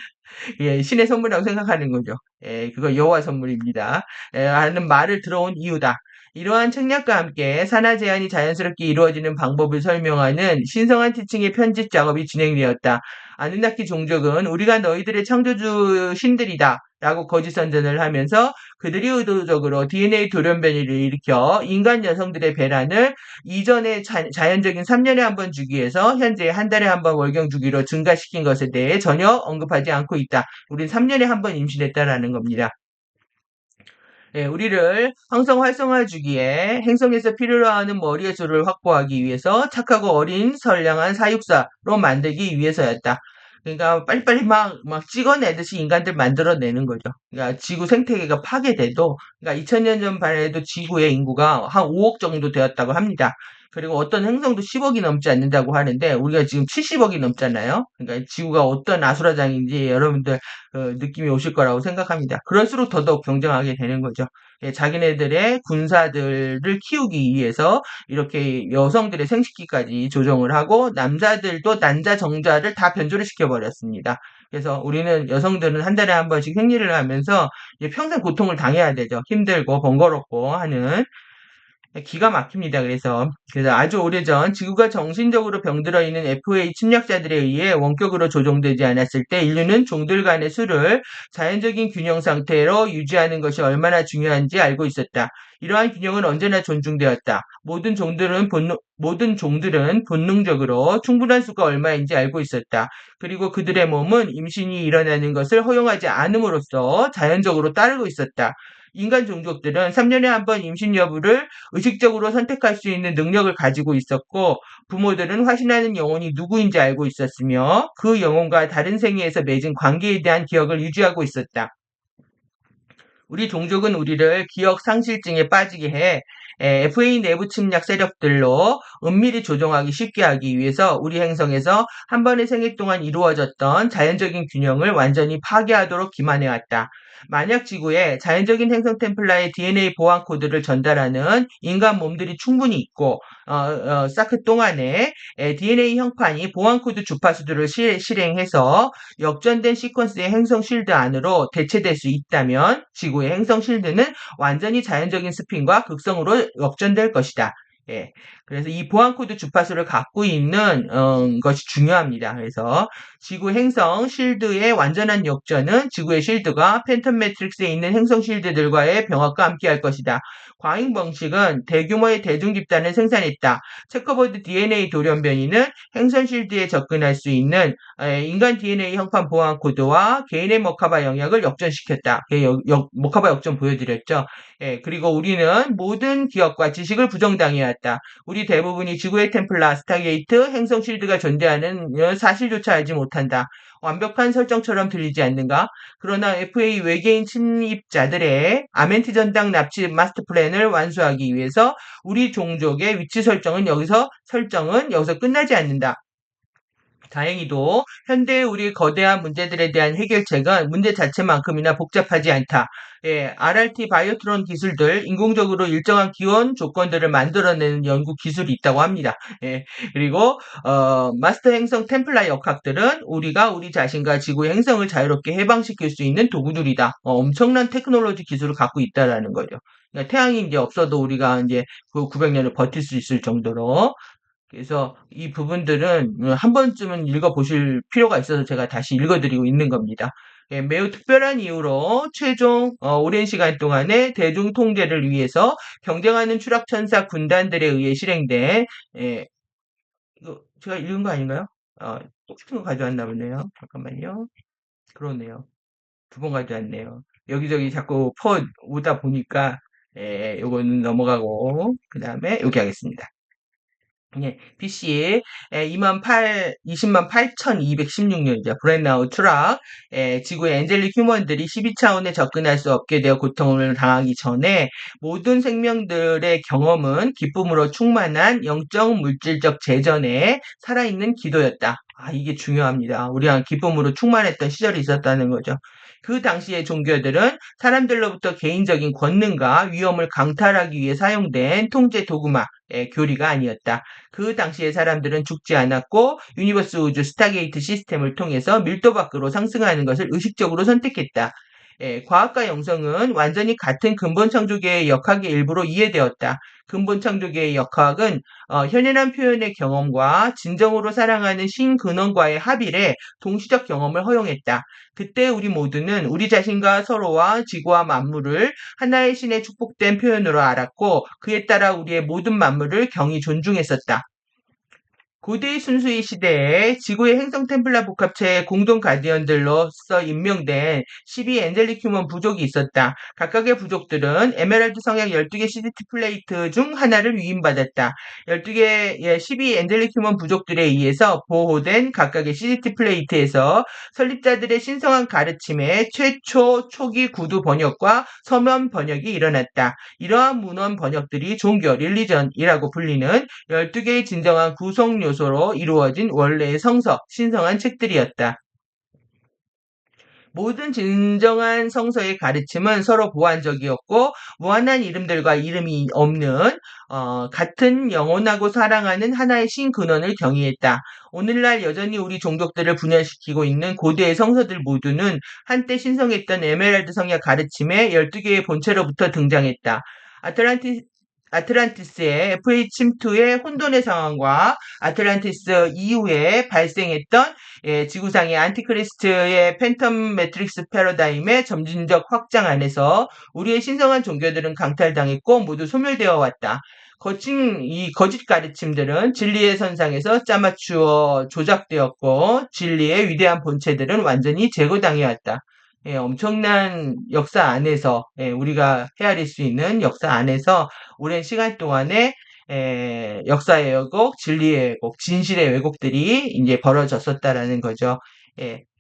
예, 신의 선물이라고 생각하는 거죠. 예, 그거 여호와 선물입니다. 하는 말을 들어온 이유다. 이러한 책략과 함께 산하 제한이 자연스럽게 이루어지는 방법을 설명하는 신성한 티칭의 편집 작업이 진행되었다. 아누나키 종족은 우리가 너희들의 창조주 신들이다. 라고 거짓 선전을 하면서 그들이 의도적으로 DNA 돌연변이를 일으켜 인간 여성들의 배란을 이전에 자연적인 3년에 한 번 주기에서 현재 한 달에 한 번 월경 주기로 증가시킨 것에 대해 전혀 언급하지 않고 있다. 우린 3년에 한 번 임신했다라는 겁니다. 예, 우리를 항성 활성화 주기에 행성에서 필요로 하는 머리의 수를 확보하기 위해서 착하고 어린 선량한 사육사로 만들기 위해서였다. 그러니까 빨리빨리 막 찍어내듯이 인간들 만들어내는 거죠. 그러니까 지구 생태계가 파괴돼도, 그러니까 2000년 전만 해도 지구의 인구가 한 5억 정도 되었다고 합니다. 그리고 어떤 행성도 10억이 넘지 않는다고 하는데, 우리가 지금 70억이 넘잖아요. 그러니까 지구가 어떤 아수라장인지 여러분들 느낌이 오실 거라고 생각합니다. 그럴수록 더더욱 경쟁하게 되는 거죠. 예, 자기네들의 군사들을 키우기 위해서 이렇게 여성들의 생식기까지 조정을 하고 남자들도 난자 정자를 다 변조를 시켜버렸습니다. 그래서 우리는 여성들은 한 달에 한 번씩 생리를 하면서 평생 고통을 당해야 되죠. 힘들고 번거롭고 하는 기가 막힙니다. 그래서 아주 오래전 지구가 정신적으로 병들어 있는 FA 침략자들에 의해 원격으로 조종되지 않았을 때 인류는 종들 간의 수를 자연적인 균형 상태로 유지하는 것이 얼마나 중요한지 알고 있었다. 이러한 균형은 언제나 존중되었다. 모든 종들은 본능적으로 충분한 수가 얼마인지 알고 있었다. 그리고 그들의 몸은 임신이 일어나는 것을 허용하지 않음으로써 자연적으로 따르고 있었다. 인간 종족들은 3년에 한 번 임신 여부를 의식적으로 선택할 수 있는 능력을 가지고 있었고 부모들은 화신하는 영혼이 누구인지 알고 있었으며 그 영혼과 다른 생애에서 맺은 관계에 대한 기억을 유지하고 있었다. 우리 종족은 우리를 기억 상실증에 빠지게 해 FA 내부 침략 세력들로 은밀히 조종하기 쉽게 하기 위해서 우리 행성에서 한 번의 생애 동안 이루어졌던 자연적인 균형을 완전히 파괴하도록 기만해왔다. 만약 지구에 자연적인 행성 템플라의 DNA 보안 코드를 전달하는 인간 몸들이 충분히 있고 사크 동안에 DNA 형판이 보안 코드 주파수들을 실행해서 역전된 시퀀스의 행성 실드 안으로 대체될 수 있다면 지구의 행성 실드는 완전히 자연적인 스핀과 극성으로 역전될 것이다. 예. 그래서 이 보안 코드 주파수를 갖고 있는 것이 중요합니다. 그래서 지구 행성 실드의 완전한 역전은 지구의 실드가 팬텀 매트릭스에 있는 행성 실드들과의 병합과 함께할 것이다. 과잉 방식은 대규모의 대중 집단을 생산했다. 체커보드 DNA 돌연변이는 행성 실드에 접근할 수 있는 인간 DNA 형판 보안 코드와 개인의 머카바 영역을 역전시켰다. 머카바 역전 보여드렸죠. 예, 그리고 우리는 모든 기억과 지식을 부정당해왔다. 우리 대부분이 지구의 템플라, 스타게이트, 행성 실드가 존재하는 사실조차 알지 못한다. 완벽한 설정처럼 들리지 않는가? 그러나 FA 외계인 침입자들의 아멘티 전당 납치 마스터 플랜을 완수하기 위해서 우리 종족의 위치 설정은 여기서 끝나지 않는다. 다행히도 현대의 우리 거대한 문제들에 대한 해결책은 문제 자체만큼이나 복잡하지 않다. 예, RRT 바이오트론 기술들 인공적으로 일정한 기온 조건들을 만들어내는 연구 기술이 있다고 합니다. 예, 그리고 마스터 행성 템플러 역학들은 우리가 우리 자신과 지구의 행성을 자유롭게 해방시킬 수 있는 도구들이다. 엄청난 테크놀로지 기술을 갖고 있다라는 거죠. 그러니까 태양이 이제 없어도 우리가 이제 그 900년을 버틸 수 있을 정도로 그래서 이 부분들은 한 번쯤은 읽어보실 필요가 있어서 제가 다시 읽어드리고 있는 겁니다. 예, 매우 특별한 이유로 최종 오랜 시간 동안의 대중 통제를 위해서 경쟁하는 추락천사 군단들에 의해 실행된 예, 이거 제가 읽은 거 아닌가요? 똑같은 거 가져왔나 보네요. 잠깐만요. 그러네요. 두 번 가져왔네요. 여기저기 자꾸 퍼 오다 보니까 요거는 넘어가고 그 다음에 여기 하겠습니다. 예, BC 20만 8,216년이죠. 브랜나우 추락. 지구의 엔젤릭 휴먼들이 12차원에 접근할 수 없게 되어 고통을 당하기 전에 모든 생명들의 경험은 기쁨으로 충만한 영적 물질적 재전에 살아있는 기도였다. 아, 이게 중요합니다. 우리가 기쁨으로 충만했던 시절이 있었다는 거죠. 그 당시의 종교들은 사람들로부터 개인적인 권능과 위험을 강탈하기 위해 사용된 통제 도구마, 교리가 아니었다. 그 당시의 사람들은 죽지 않았고 유니버스 우주 스타게이트 시스템을 통해서 밀도 밖으로 상승하는 것을 의식적으로 선택했다. 과학과 영성은 완전히 같은 근본 창조계의 역학의 일부로 이해되었다. 근본 창조계의 역학은 현연한 표현의 경험과 진정으로 사랑하는 신근원과의 합일에 동시적 경험을 허용했다. 그때 우리 모두는 우리 자신과 서로와 지구와 만물을 하나의 신의 축복된 표현으로 알았고 그에 따라 우리의 모든 만물을 경히 존중했었다. 고대 순수의 시대에 지구의 행성 템플라 복합체의 공동 가디언들로서 임명된 12 엔젤릭 휴먼 부족이 있었다. 각각의 부족들은 에메랄드 성약 12개 CDT 플레이트 중 하나를 위임받았다. 12개의 12 엔젤릭 휴먼 부족들에 의해서 보호된 각각의 CDT 플레이트에서 설립자들의 신성한 가르침의 최초 초기 구두 번역과 서면 번역이 일어났다. 이러한 문헌 번역들이 종교, 릴리전이라고 불리는 12개의 진정한 구성 요소로 이루어진 원래의 성서, 신성한 책들이었다. 모든 진정한 성서의 가르침은 서로 보완적이었고 무한한 이름들과 이름이 없는 같은 영원하고 사랑하는 하나의 신근원을 경의했다. 오늘날 여전히 우리 종족들을 분열시키고 있는 고대의 성서들 모두는 한때 신성했던 에메랄드 성약 가르침의 12개의 본체로부터 등장했다. 아틀란티스의 FA 침투의 혼돈의 상황과 아틀란티스 이후에 발생했던 지구상의 안티크리스트의 팬텀 매트릭스 패러다임의 점진적 확장 안에서 우리의 신성한 종교들은 강탈당했고 모두 소멸되어 왔다. 거친 이 거짓 가르침들은 진리의 선상에서 짜맞추어 조작되었고 진리의 위대한 본체들은 완전히 제거당해 왔다. 엄청난 역사 안에서 우리가 헤아릴 수 있는 역사 안에서 오랜 시간 동안에 역사의 왜곡, 진리의 왜곡, 진실의 왜곡들이 이제 벌어졌었다라는 거죠.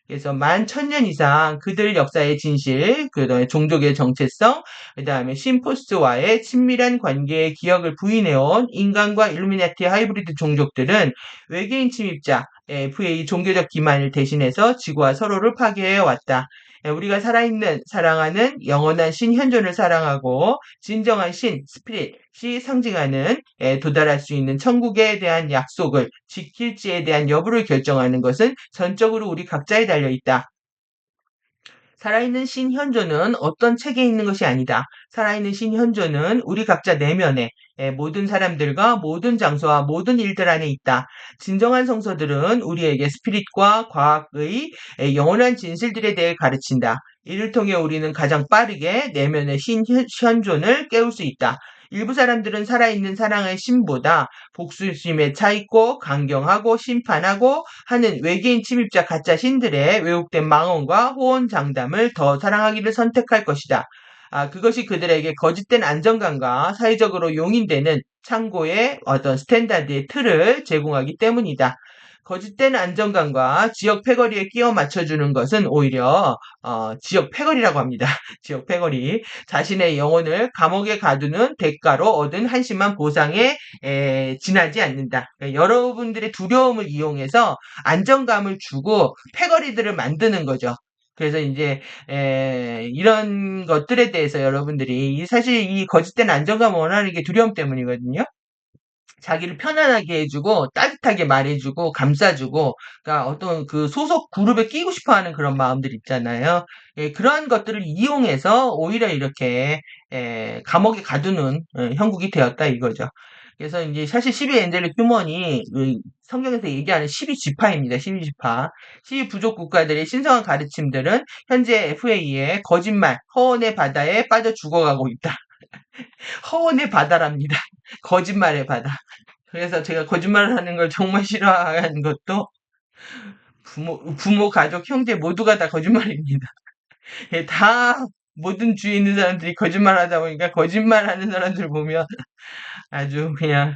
그래서 11,000년 이상 그들 역사의 진실, 그다음에 종족의 정체성, 그다음에 신포스와의 친밀한 관계의 기억을 부인해온 인간과 일루미나티 하이브리드 종족들은 외계인 침입자, FA 종교적 기만을 대신해서 지구와 서로를 파괴해 왔다. 우리가 살아있는, 사랑하는 영원한 신 현존을 사랑하고 진정한 신, 스피릿이 상징하는 도달할 수 있는 천국에 대한 약속을 지킬지에 대한 여부를 결정하는 것은 전적으로 우리 각자에 달려 있다. 살아있는 신현존은 어떤 책에 있는 것이 아니다. 살아있는 신현존은 우리 각자 내면에 모든 사람들과 모든 장소와 모든 일들 안에 있다. 진정한 성서들은 우리에게 스피릿과 과학의 영원한 진실들에 대해 가르친다. 이를 통해 우리는 가장 빠르게 내면의 신현존을 깨울 수 있다. 일부 사람들은 살아있는 사랑의 신보다 복수심에 차있고 강경하고 심판하고 하는 외계인 침입자 가짜 신들의 왜곡된 망언과 호언장담을 더 사랑하기를 선택할 것이다. 그것이 그들에게 거짓된 안정감과 사회적으로 용인되는 창고의 어떤 스탠다드의 틀을 제공하기 때문이다. 거짓된 안정감과 지역 패거리에 끼워 맞춰주는 것은 오히려 지역 패거리라고 합니다. 지역 패거리. 자신의 영혼을 감옥에 가두는 대가로 얻은 한심한 보상에 지나지 않는다. 그러니까 여러분들의 두려움을 이용해서 안정감을 주고 패거리들을 만드는 거죠. 그래서 이제 이런 것들에 대해서 여러분들이 사실 이 거짓된 안정감을 원하는 게 두려움 때문이거든요. 자기를 편안하게 해주고 따뜻하게 말해주고 감싸주고 그러니까 어떤 그 소속 그룹에 끼고 싶어하는 그런 마음들 있잖아요. 그러한 것들을 이용해서 오히려 이렇게 감옥에 가두는 형국이 되었다 이거죠. 그래서 이제 사실 12 엔젤릭 휴먼이 성경에서 얘기하는 12지파입니다. 12지파. 12부족 국가들의 신성한 가르침들은 현재 FA의 거짓말, 허언의 바다에 빠져 죽어가고 있다. 허언의 바다랍니다. 거짓말의 바다. 그래서 제가 거짓말을 하는 걸 정말 싫어하는 것도 부모, 가족, 형제 모두가 다 거짓말입니다. 예, 다 모든 주위에 있는 사람들이 거짓말 하다 보니까 거짓말 하는 사람들 보면 아주 그냥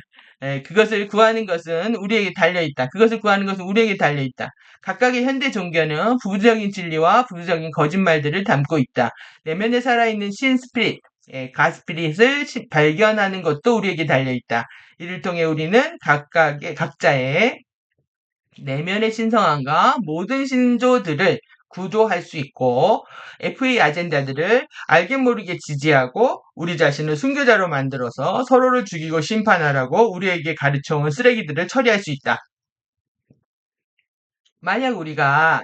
그것을 구하는 것은 우리에게 달려있다. 그것을 구하는 것은 우리에게 달려있다. 각각의 현대 종교는 부부적인 진리와 부부적인 거짓말들을 담고 있다. 내면에 살아있는 신 스피릿, 가스피릿을 발견하는 것도 우리에게 달려있다. 이를 통해 우리는 각자의 내면의 신성함과 모든 신조들을 구조할 수 있고 FA 아젠다들을 알게 모르게 지지하고 우리 자신을 순교자로 만들어서 서로를 죽이고 심판하라고 우리에게 가르쳐온 쓰레기들을 처리할 수 있다. 만약 우리가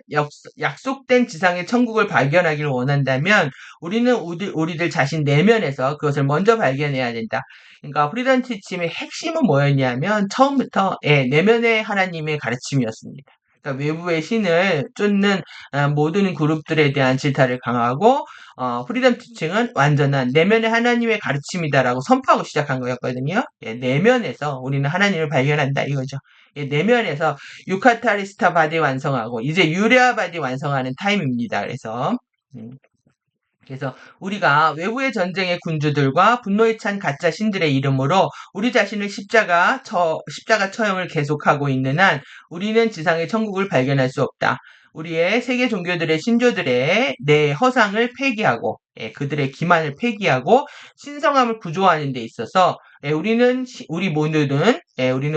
약속된 지상의 천국을 발견하기를 원한다면 우리는 우리들 자신 내면에서 그것을 먼저 발견해야 된다. 그러니까 프리덤 티침의 핵심은 뭐였냐면 처음부터 내면의 하나님의 가르침이었습니다. 그러니까 외부의 신을 쫓는 모든 그룹들에 대한 질타를 강하고 프리덤 티칭은 완전한 내면의 하나님의 가르침이다라고 선포하고 시작한 거였거든요. 내면에서 우리는 하나님을 발견한다 이거죠. 내면에서 유카타리스타 바디 완성하고 이제 유레아 바디 완성하는 타임입니다. 음, 그래서 우리가 외부의 전쟁의 군주들과 분노에 찬 가짜 신들의 이름으로 우리 자신을 십자가 처형을 계속하고 있는 한 우리는 지상의 천국을 발견할 수 없다. 우리의 세계 종교들의 신조들의 내 허상을 폐기하고 그들의 기만을 폐기하고 신성함을 구조하는 데 있어서 우리는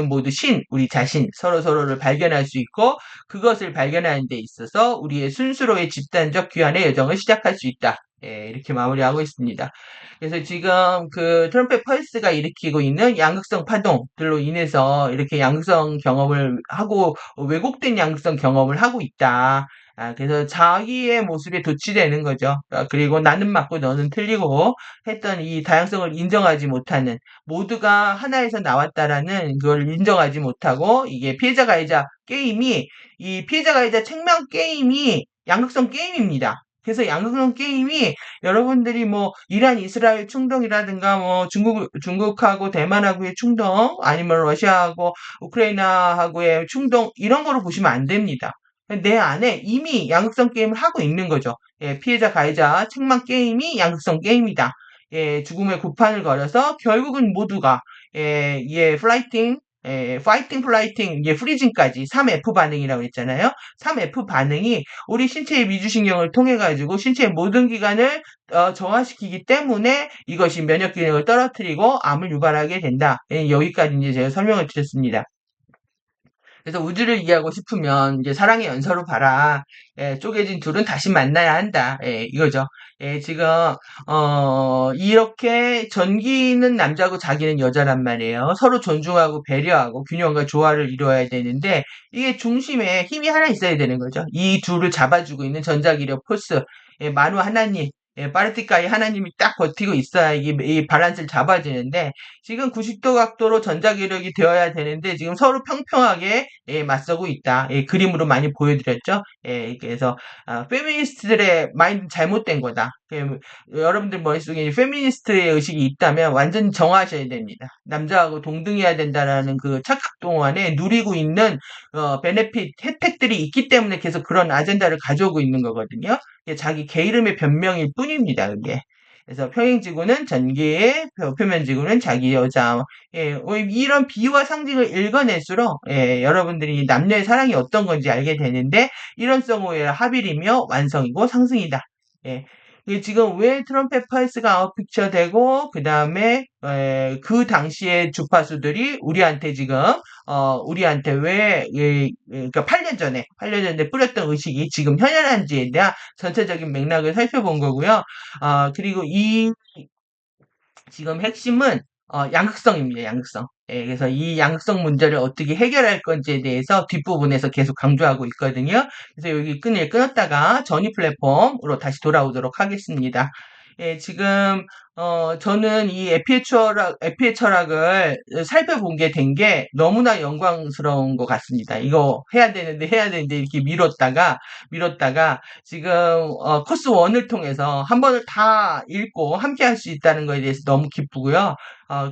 모두 우리 자신 서로를 발견할 수 있고 그것을 발견하는 데 있어서 우리의 순수로의 집단적 귀환의 여정을 시작할 수 있다. 이렇게 마무리하고 있습니다. 그래서 지금 그 트럼펫 펄스가 일으키고 있는 양극성 파동들로 인해서 이렇게 양극성 경험을 하고 왜곡된 양극성 경험을 하고 있다. 그래서 자기의 모습에 도취되는 거죠. 그리고 나는 맞고 너는 틀리고 했던 이 다양성을 인정하지 못하는 모두가 하나에서 나왔다라는 그걸 인정하지 못하고 이게 피해자 가해자 게임이 이 피해자 가해자 책망 게임이 양극성 게임입니다. 그래서 양극성 게임이 여러분들이 뭐 이란 이스라엘 충동이라든가 뭐 중국하고 대만하고의 충동 아니면 러시아하고 우크라이나하고의 충동 이런 거로 보시면 안 됩니다. 내 안에 이미 양극성 게임을 하고 있는 거죠. 피해자 가해자 책망 게임이 양극성 게임이다. 죽음의 구판을 걸어서 결국은 모두가 파이팅, 플라이팅, 프리징까지 3F 반응이라고 했잖아요. 3F 반응이 우리 신체의 미주신경을 통해 가지고 신체의 모든 기관을 저하시키기 때문에 이것이 면역 기능을 떨어뜨리고 암을 유발하게 된다. 여기까지 이제 제가 설명을 드렸습니다. 그래서 우주를 이해하고 싶으면 이제 사랑의 연서로 봐라. 쪼개진 둘은 다시 만나야 한다. 이거죠. 지금 이렇게 전기는 남자고 자기는 여자란 말이에요. 서로 존중하고 배려하고 균형과 조화를 이루어야 되는데 이게 중심에 힘이 하나 있어야 되는 거죠. 이 둘을 잡아주고 있는 전자기력 포스, 만우 하나님, 파르티카의 하나님이 딱 버티고 있어야 이 밸런스를 잡아주는데 지금 90도 각도로 전자기력이 되어야 되는데 지금 서로 평평하게 맞서고 있다. 그림으로 많이 보여드렸죠. 그래서 페미니스트들의 마인드 잘못된 거다. 여러분들 머릿속에 페미니스트의 의식이 있다면 완전 정하셔야 됩니다. 남자하고 동등해야 된다라는 그 착각 동안에 누리고 있는 베네핏 혜택들이 있기 때문에 계속 그런 아젠다를 가져오고 있는 거거든요. 자기 개 이름의 변명일 뿐입니다. 그게. 그래서 평행지구는 전기의 표면지구는 자기 여자. 이런 비유와 상징을 읽어낼수록 여러분들이 남녀의 사랑이 어떤 건지 알게 되는데 일원성 오해의 합일이며 완성이고 상승이다. 예. 이게 지금 왜 트럼펫 펄스가 아웃픽처 되고 그 다음에 그 당시에 주파수들이 우리한테 지금 우리한테 왜 그러니까 8년 전에 뿌렸던 의식이 지금 현현한지에 대한 전체적인 맥락을 살펴본 거고요. 그리고 이 지금 핵심은 양극성입니다. 양극성. 그래서 이 양극성 문제를 어떻게 해결할 건지에 대해서 뒷부분에서 계속 강조하고 있거든요. 그래서 여기 끈을 끊었다가 전이 플랫폼으로 다시 돌아오도록 하겠습니다. 지금 저는 이 에피의 철학을 살펴본 게 된 게 너무나 영광스러운 것 같습니다. 이거 해야 되는데 이렇게 미뤘다가 지금 코스 1을 통해서 한 번을 다 읽고 함께 할 수 있다는 거에 대해서 너무 기쁘고요.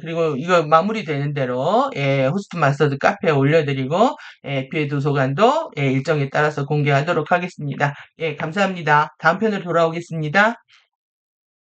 그리고 이거 마무리되는 대로 호스트 마스터즈 카페에 올려드리고 에피의 도서관도 일정에 따라서 공개하도록 하겠습니다. 감사합니다. 다음 편으로 돌아오겠습니다.